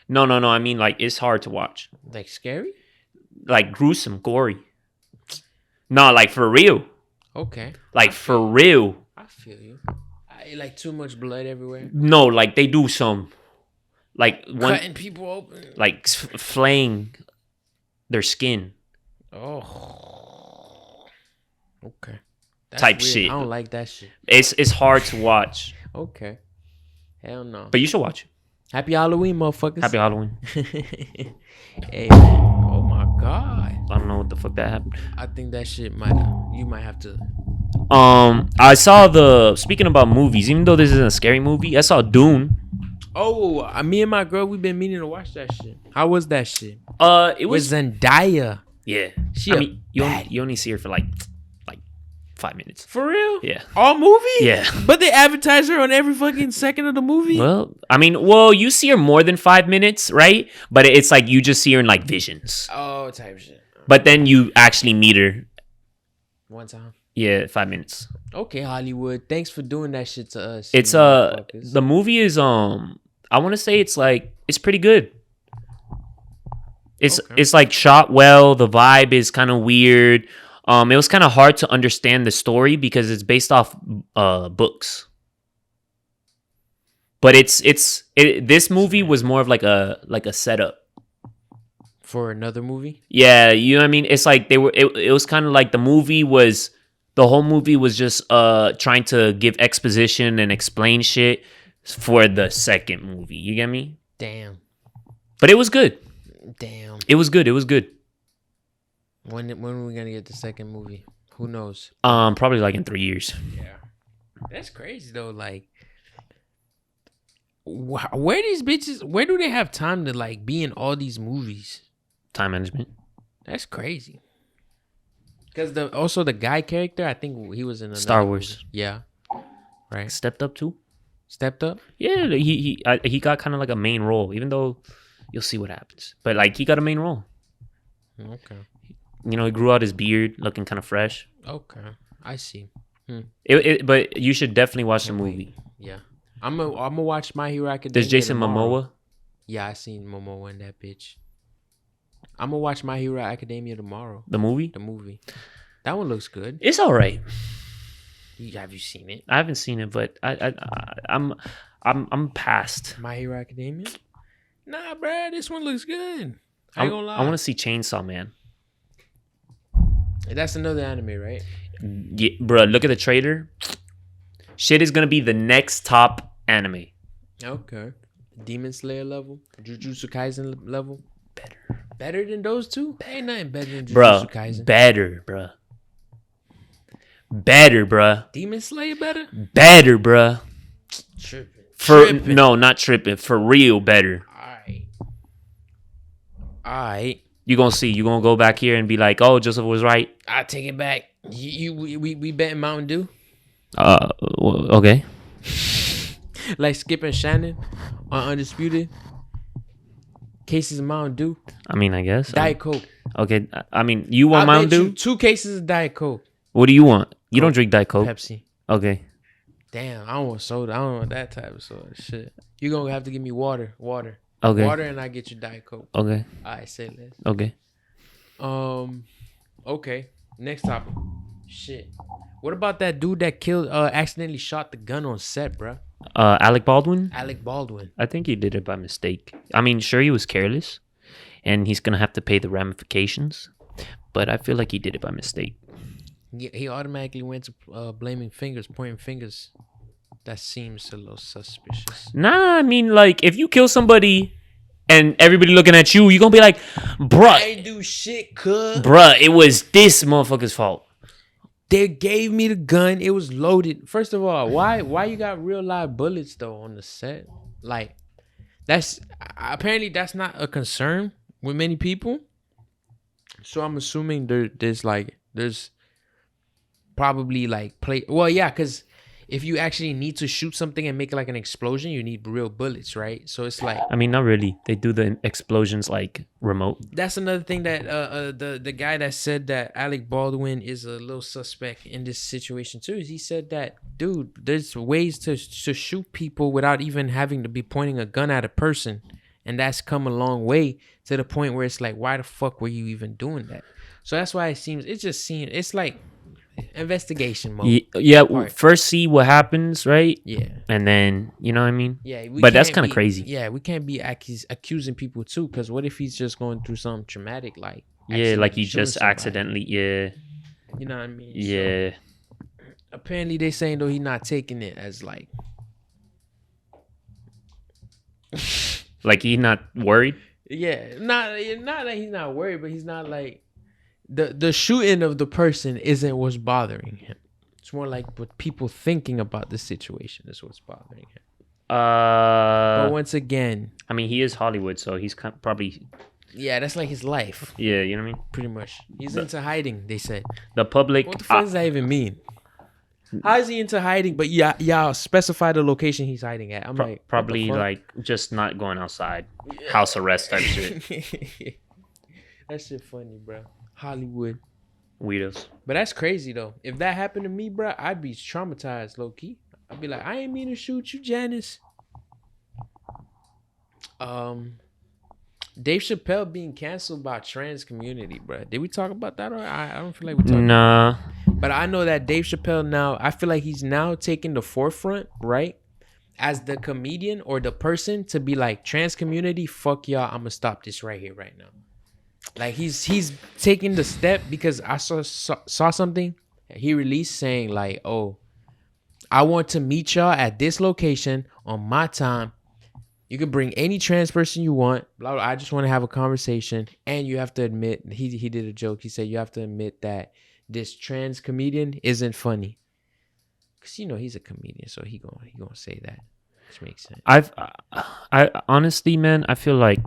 no. I mean like it's hard to watch.
Like scary?
Like gruesome, gory. No, like for real.
Okay.
Like for real.
I feel you. Like too much blood everywhere.
No, like they do some, like one,
Cutting people open.
like flaying their skin.
Oh. Okay. That's
Type
weird.
shit.
I don't like that shit.
It's hard to watch,
Okay. Hell no.
but you should watch it.
Happy Halloween, motherfuckers.
Happy Halloween.
Hey man. Oh my god.
I don't know what the fuck that happened.
I think that shit you might have to.
I saw speaking about movies, even though this isn't a scary movie, I saw Dune.
Oh, me and my girl, we've been meaning to watch that shit. How was that shit?
It
With
was
Zendaya.
yeah.
She
I mean, you only see her for like 5 minutes.
For real?
Yeah.
All movie?
Yeah.
But they advertise her on every fucking second of the movie?
Well, I mean, you see her more than 5 minutes, right? But it's like you just see her in like visions.
Oh, type shit.
But then you actually meet her.
One time.
Yeah, 5 minutes.
Okay, Hollywood. Thanks for doing that shit to us.
It's the movie is I want to say it's pretty good. It's like shot well. The vibe is kind of weird. It was kind of hard to understand the story because it's based off books. But this movie was more of like a setup
for another movie.
Yeah, you know what I mean. It's like it was kind of like the whole movie was just trying to give exposition and explain shit for the second movie. You get me?
Damn.
But it was good.
Damn.
It was good. It was good.
When are we gonna get the second movie? Who knows?
Probably like in 3 years.
Yeah. That's crazy though. Like, where these bitches? Where do they have time to like be in all these movies?
Time management.
That's crazy. Because also the guy character, I think he was in
Star Wars.
Movie. Yeah. Right.
Stepped up too.
Stepped up.
Yeah, he got kind of like a main role, even though you'll see what happens. But like he got a main role.
Okay.
You know, he grew out his beard, looking kind of fresh.
Okay, I see.
But you should definitely watch the movie.
Yeah, I'm gonna watch My Hero Academia.
There's Jason
tomorrow.
Momoa.
Yeah, I seen Momoa in that bitch. I'm gonna watch My Hero Academia tomorrow.
The movie.
That one looks good.
It's all right.
Have you seen it?
I haven't seen it, but I'm past
My Hero Academia. Nah, bruh, this one looks good. I ain't gonna lie.
I want to see Chainsaw Man.
That's another anime, right?
Yeah, bro, look at the trailer. Shit is gonna be the next top anime.
Okay. Demon Slayer level, Jujutsu Kaisen level. Better than those two? Ain't nothing better than Jujutsu Kaisen.
Better, bruh.
Demon Slayer better?
Better, bruh.
Tripping.
No, not tripping. For real, better.
Alright.
You gonna see. You gonna go back here and be like, "Oh, Joseph was right."
I take it back. We betting Mountain Dew.
Okay.
Like Skip and Shannon on Undisputed. Cases of Mountain Dew.
I mean, I guess.
Diet Coke.
Okay. I mean, you want Mountain Dew?
2 cases of Diet Coke.
What do you want? You don't drink Diet Coke.
Pepsi.
Okay.
Damn, I don't want soda. I don't want that type of soda. Shit. You gonna have to give me water.
Okay.
Water, and I get you Diet Coke.
Okay.
All right, say less.
Okay.
Okay. Next topic. Shit. What about that dude that killed, accidentally shot the gun on set, bro?
Alec Baldwin.
Alec Baldwin.
I think he did it by mistake. I mean, sure, he was careless, and he's gonna have to pay the ramifications. But I feel like he did it by mistake.
He automatically went to pointing fingers. That seems a little suspicious.
Nah, I mean, like, if you kill somebody and everybody looking at you, gonna be like, bruh,
I ain't do shit, cuz.
Bruh, it was this motherfucker's fault.
They gave me the gun. It was loaded. First of all, why you got real live bullets though on the set? Like, that's apparently that's not a concern with many people. So I'm assuming there's probably like because if you actually need to shoot something and make like an explosion, you need real bullets, right? So it's like,
I mean, not really. They do the explosions like remote.
that's another thing that the guy that said that Alec Baldwin is a little suspect in this situation too. Is he said that, dude, there's ways to shoot people without even having to be pointing a gun at a person, and that's come a long way to the point where it's like, why the fuck were you even doing that? So that's why it's like investigation mode.
Yeah, first see what happens, right?
Yeah.
And then, you know what I mean?
Yeah.
But that's kind of crazy.
Yeah, we can't be accusing people too, because what if he's just going through something traumatic, like...
Yeah, like he just accidentally, yeah.
You know what I mean?
Yeah.
So, apparently they saying, though, he's not taking it as like...
Like he's not worried?
Yeah, not that he's not worried, but he's not like... The shooting of the person isn't what's bothering him. It's more like what people thinking about the situation is what's bothering him. But once again,
I mean, he is Hollywood, so he's probably...
Yeah, that's like his life.
Yeah, you know what I mean?
Pretty much. He's into hiding, they said.
The public...
What the fuck does that even mean? How is he into hiding? But y'all specify the location he's hiding at. I'm like...
Probably like just not going outside. House arrest type shit.
That shit funny, bro. Hollywood.
Weirdos.
But that's crazy, though. If that happened to me, bro, I'd be traumatized, low-key. I'd be like, I ain't mean to shoot you, Janice. Dave Chappelle being canceled by trans community, bro. Did we talk about that? Or I don't feel like we talked
about
it. But I know that Dave Chappelle now, I feel like he's now taking the forefront, right? As the comedian or the person to be like, trans community, fuck y'all, I'm gonna stop this right here, right now. Like he's taking the step, because I saw something he released saying like, oh, I want to meet y'all at this location on my time. You can bring any trans person you want. Blah, blah. I just want to have a conversation. And you have to admit, he did a joke. He said you have to admit that this trans comedian isn't funny. Because, you know, he's a comedian, so he gonna say that. Which makes sense.
I honestly, man, I feel like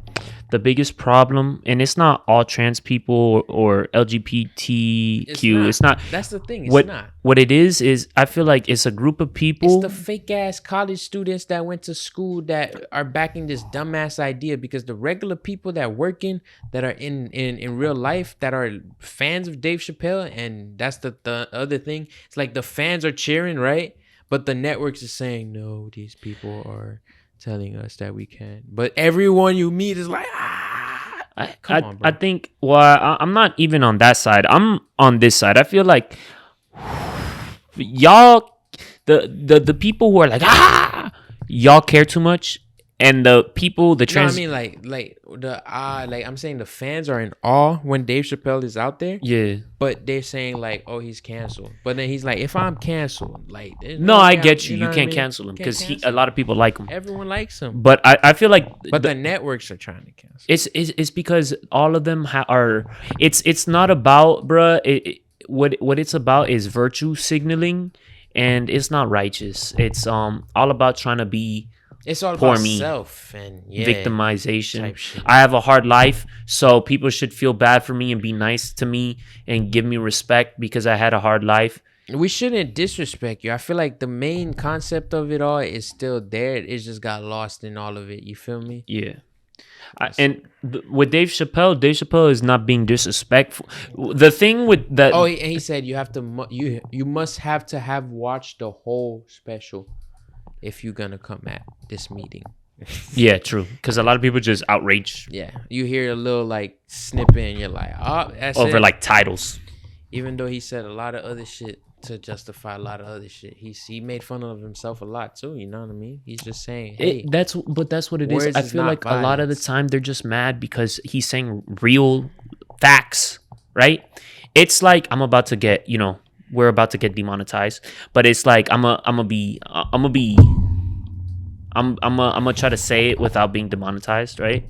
the biggest problem, and it's not all trans people or LGBTQ. It's not.
That's the thing. It's not.
What it is I feel like it's a group of people.
It's the fake ass college students that went to school that are backing this dumbass idea, because the regular people that working, that are in real life, that are fans of Dave Chappelle, and that's the other thing. It's like the fans are cheering, right? But the networks is saying, no, these people are telling us that we can't. But everyone you meet is like, come on, bro.
I think, I'm not even on that side. I'm on this side. I feel like y'all, the people who are like, y'all care too much. And the people, the trans...
No, I mean, I'm saying the fans are in awe when Dave Chappelle is out there.
Yeah.
But they're saying like, oh, he's canceled. But then he's like, if I'm canceled, like...
No, I get you. You can't cancel him because a lot of people like him.
Everyone likes him.
But I feel like...
But the networks are trying to cancel.
It's because all of them are... It's not about, bruh. What it's about is virtue signaling, and it's not righteous. It's all about trying to be...
It's all about self and
victimization. I have a hard life, so people should feel bad for me and be nice to me and give me respect because I had a hard life.
We shouldn't disrespect you. I feel like the main concept of it all is still there. It just got lost in all of it. You feel me?
Yeah. With Dave Chappelle is not being disrespectful. The thing with that...
Oh, he said you have to... You must have to have watched the whole special if you're gonna come at this meeting.
Yeah, true. Because a lot of people just outrage.
Yeah, you hear a little like snippet and you're like, oh, that's
over
it.
Like titles.
Even though he said a lot of other shit to justify a lot of other shit, he made fun of himself a lot too. You know what I mean? He's just saying, hey,
that's what it is.
words
I
is
feel
not
like a lot of the
violence.
time they're just mad because he's saying real facts, right? It's like we're about to get demonetized, but it's like I'm gonna try to say it without being demonetized, right?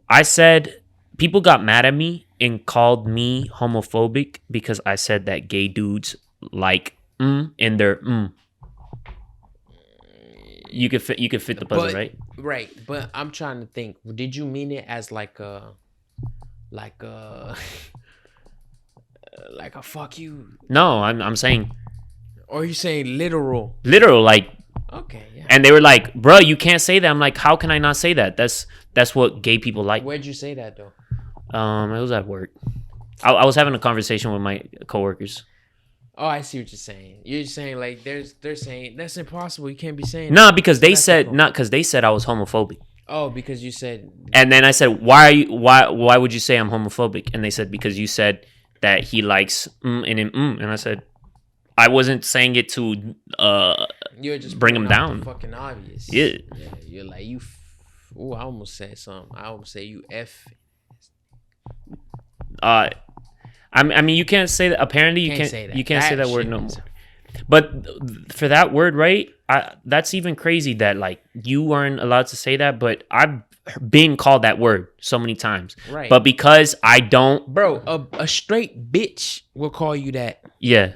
I said people got mad at me and called me homophobic because I said that gay dudes like in their You could fit the puzzle,
But
right?
right, but I'm trying to think. Did you mean it as like a like a fuck you,
No, I'm saying
or you saying literal?
literal, like,
Okay, yeah.
and they were like, bro, you can't say that. I'm like, how can I not say that? That's what gay people like.
Where'd you say that though?
It was at work. I was having a conversation with my coworkers.
Oh, I see what you're saying. You're saying like they're saying that's impossible. You can't be saying
Nah,
that.
because
It's unethical.
not because they said I was homophobic.
Oh, because you said
And then I said, why would you say I'm homophobic? And they said because you said that he likes and I said I wasn't saying it to
you're just
bring him
putting out
down.
the fucking obvious.
Yeah.
You're like you. Oh, I almost said something. I almost say you f.
I mean, you can't say that. Apparently, you can't
say that.
You can't say that word
shit
no
is-
more. But for that word, right? That's even crazy that like you weren't allowed to say that. But I've been called that word so many times.
Right.
But because I don't,
Bro, a straight bitch will call you that.
yeah,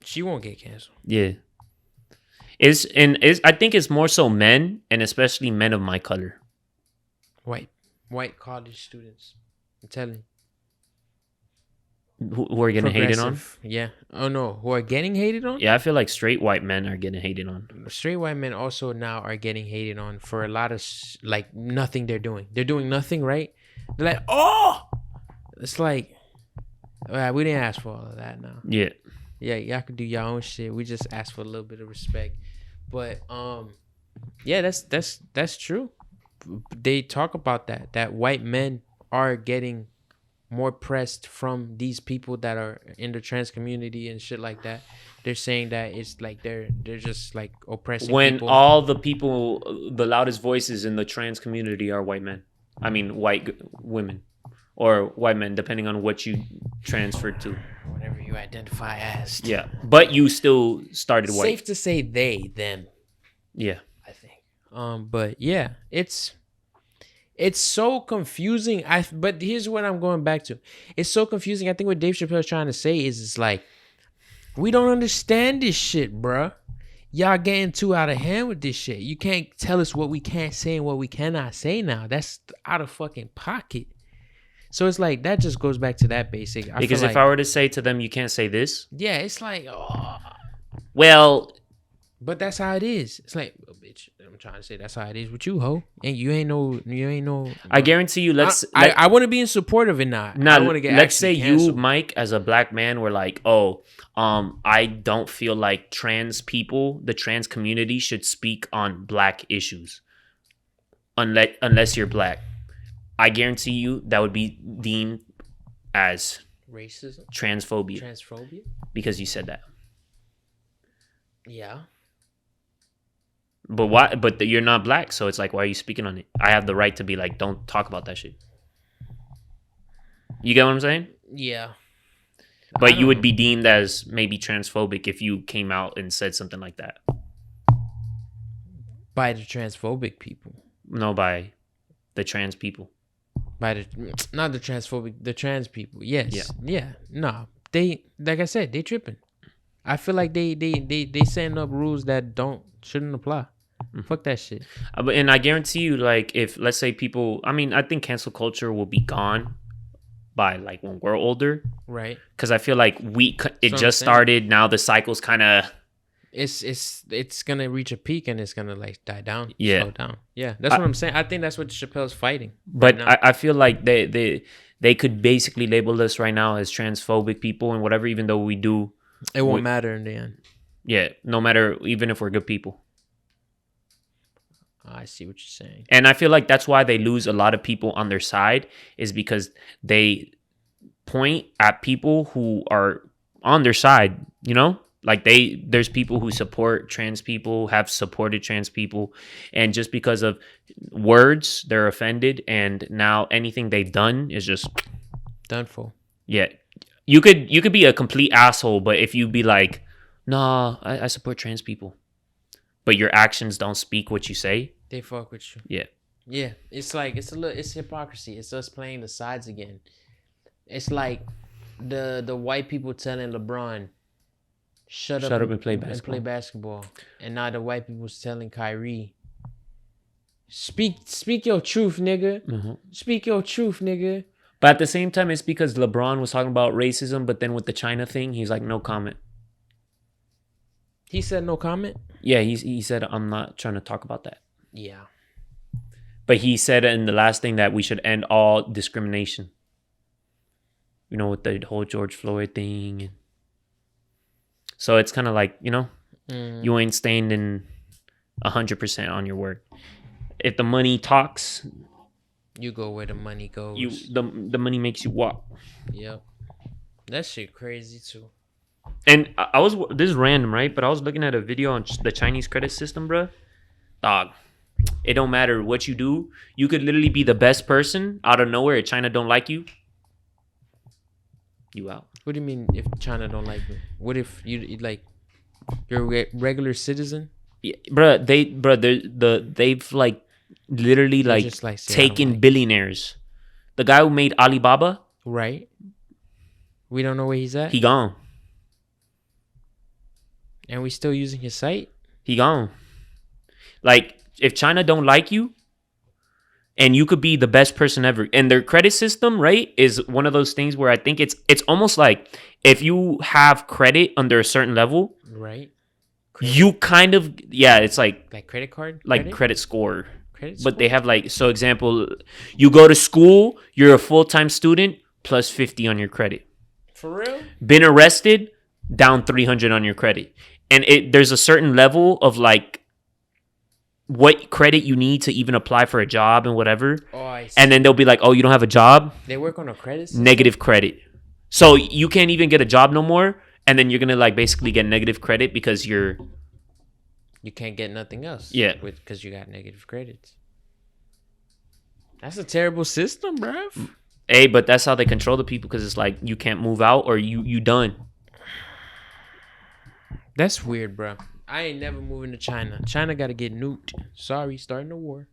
She won't get canceled.
yeah. I think it's more so men and especially men of my color.
White college students. I'm telling you.
Who are getting hated on.
Progressive. Yeah. Oh no, who are getting hated on?
Yeah, I feel like straight white men are getting hated on.
Straight white men also now are getting hated on for a lot of like nothing they're doing. They're doing nothing, right? They're like, oh, it's like, we didn't ask for all of that now.
Yeah.
Yeah, y'all could do your own shit. We just asked for a little bit of respect. But yeah, that's true. They talk about that white men are getting more pressed from these people that are in the trans community and shit like that. They're saying that it's like they're just like oppressing
When
people.
all the people, the loudest voices in the trans community are white men. I mean, white women or white men, depending on what you transferred to.
Whatever you identify as.
Yeah, but you still started white.
Safe to say they, them.
Yeah.
I think. But yeah, it's so confusing. But here's what I'm going back to. It's so confusing. I think what Dave Chappelle is trying to say is it's like, we don't understand this shit, bruh. Y'all getting too out of hand with this shit. You can't tell us what we can't say and what we cannot say now. That's out of fucking pocket. So it's like, that just goes back to that basic.
Because if I were to say to them, you can't say this.
Yeah, it's like, oh.
Well,
But that's how it is. It's like, oh, bitch, I'm trying to say that's how it is with you, ho. And you ain't no.
I guarantee you,
I want to be in support of it now.
Now,
I want to get.
let's say
canceled.
you, Mike, as a black man, were like, oh, I don't feel like trans people, the trans community, should speak on black issues, unless you're black. I guarantee you that would be deemed as
Racism,
transphobia because you said that.
Yeah.
But why? But you're not black, so it's like, why are you speaking on it? I have the right to be like, don't talk about that shit. You get what I'm saying?
Yeah.
But you would be deemed as maybe transphobic if you came out and said something like that.
By the transphobic people.
No, by the trans people.
By the not the transphobic, the trans people. Yes. Yeah. No. They, like I said, they tripping. I feel like they setting up rules that shouldn't apply. Fuck that shit.
And I guarantee you, like, if let's say people, I mean, I think cancel culture will be gone by like when we're older,
right?
Because I feel like it just started. Now the cycle's kind of
it's gonna reach a peak and it's gonna like die down.
Yeah,
slow down. Yeah, that's what I'm saying. I think that's what Chappelle's fighting.
But right I feel like they could basically label us right now as transphobic people and whatever, even though we do.
It won't matter in the end.
Yeah, no matter, even if we're good people.
I see what you're saying.
And I feel like that's why they lose a lot of people on their side, is because they point at people who are on their side, you know? Like there's people who support trans people, have supported trans people, and just because of words, they're offended, and now anything they've done is just
done for.
Yeah. You could be a complete asshole, but if you be like, nah, I support trans people, but your actions don't speak what you say,
they fuck with you.
Yeah.
Yeah. It's like it's hypocrisy. It's us playing the sides again. It's like the white people telling LeBron, shut up and play basketball. And now the white people's telling Kyrie, speak your truth, nigga.
Mm-hmm.
Speak your truth, nigga.
But at the same time, it's because LeBron was talking about racism, but then with the China thing, he's like, no comment.
He said no comment?
Yeah, he said, I'm not trying to talk about that.
Yeah.
But he said in the last thing that we should end all discrimination. You know, with the whole George Floyd thing. And so it's kind of like, you know, you ain't staying in 100% on your word. If the money talks,
you go where the money goes.
The money makes you walk.
Yep. That shit crazy too.
And this is random, right? But I was looking at a video on the Chinese credit system, bro. Dog, it don't matter what you do. You could literally be the best person out of nowhere. If China don't like you, you out.
What do you mean if China don't like you? What if you like you're a regular citizen?
Yeah, they've like literally like taken billionaires. The guy who made Alibaba,
right? We don't know where he's at.
He gone.
And we still using his site?
He gone. Like, if China don't like you, and you could be the best person ever, and their credit system, right, is one of those things where I think it's almost like if you have credit under a certain level,
right,
you kind of, yeah, it's like
credit card,
like credit score. But they have like, so example, you go to school, you're a full-time student, plus 50 on your credit.
For real?
Been arrested, down 300 on your credit. And there's a certain level of like what credit you need to even apply for a job and whatever.
Oh, I see.
And then they'll be like, oh, you don't have a job?
They work on a credit system?
Negative credit. So you can't even get a job no more. And then you're going to like basically get negative credit because you
can't get nothing else.
Yeah.
Because you got negative credits. That's a terrible system, bruv.
Hey, but that's how they control the people, because it's like you can't move out or you done.
That's weird, bro. I ain't never moving to China. China got to get nuked. Sorry, starting a war.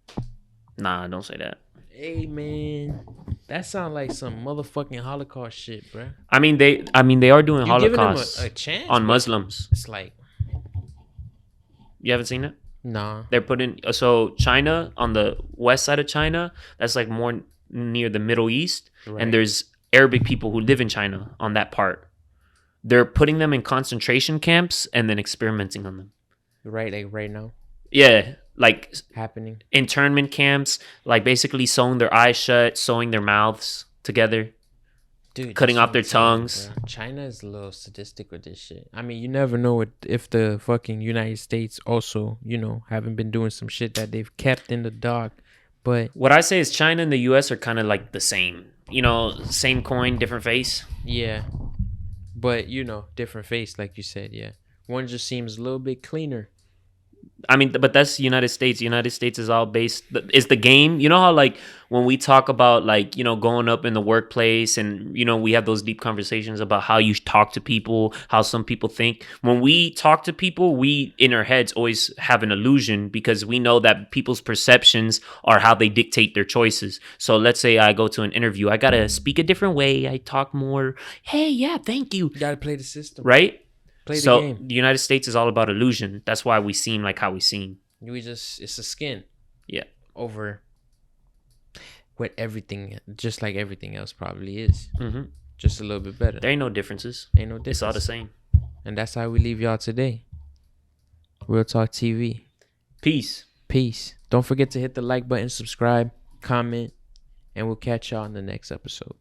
Nah, don't say that.
Hey, man. That sounds like some motherfucking Holocaust shit, bro.
I mean, they are doing Holocaust
giving them a chance
on Muslims.
It's like,
you haven't seen it?
Nah.
They're putting, so China, on the west side of China, that's like more near the Middle East. Right. And there's Arabic people who live in China on that part. They're putting them in concentration camps and then experimenting on them.
Right, like right now?
Yeah, like
happening.
Internment camps, like basically sewing their eyes shut, sewing their mouths together. Dude, cutting off their tongues.
China is a little sadistic with this shit. I mean, you never know if the fucking United States also, haven't been doing some shit that they've kept in the dark. But
what I say is China and the US are kind of like the same. Same coin, different face.
Yeah. But, different face, like you said, yeah. One just seems a little bit cleaner.
I mean, but that's the United States. The United States is all based, is the game. You know how, like, when we talk about, like, going up in the workplace and, we have those deep conversations about how you talk to people, how some people think. When we talk to people, we, in our heads, always have an illusion because we know that people's perceptions are how they dictate their choices. So let's say I go to an interview. I got to speak a different way. I talk more, hey, yeah, thank you.
You got to play the system.
Right?
So the game.
The United States is all about illusion. That's why we seem like how we seem.
It's a skin.
Yeah.
Over what everything, just like everything else probably is.
Mm-hmm.
Just a little bit better.
There ain't no differences. It's all the same.
And that's how we leave y'all today. Real Talk TV.
Peace.
Don't forget to hit the like button, subscribe, comment, and we'll catch y'all in the next episode.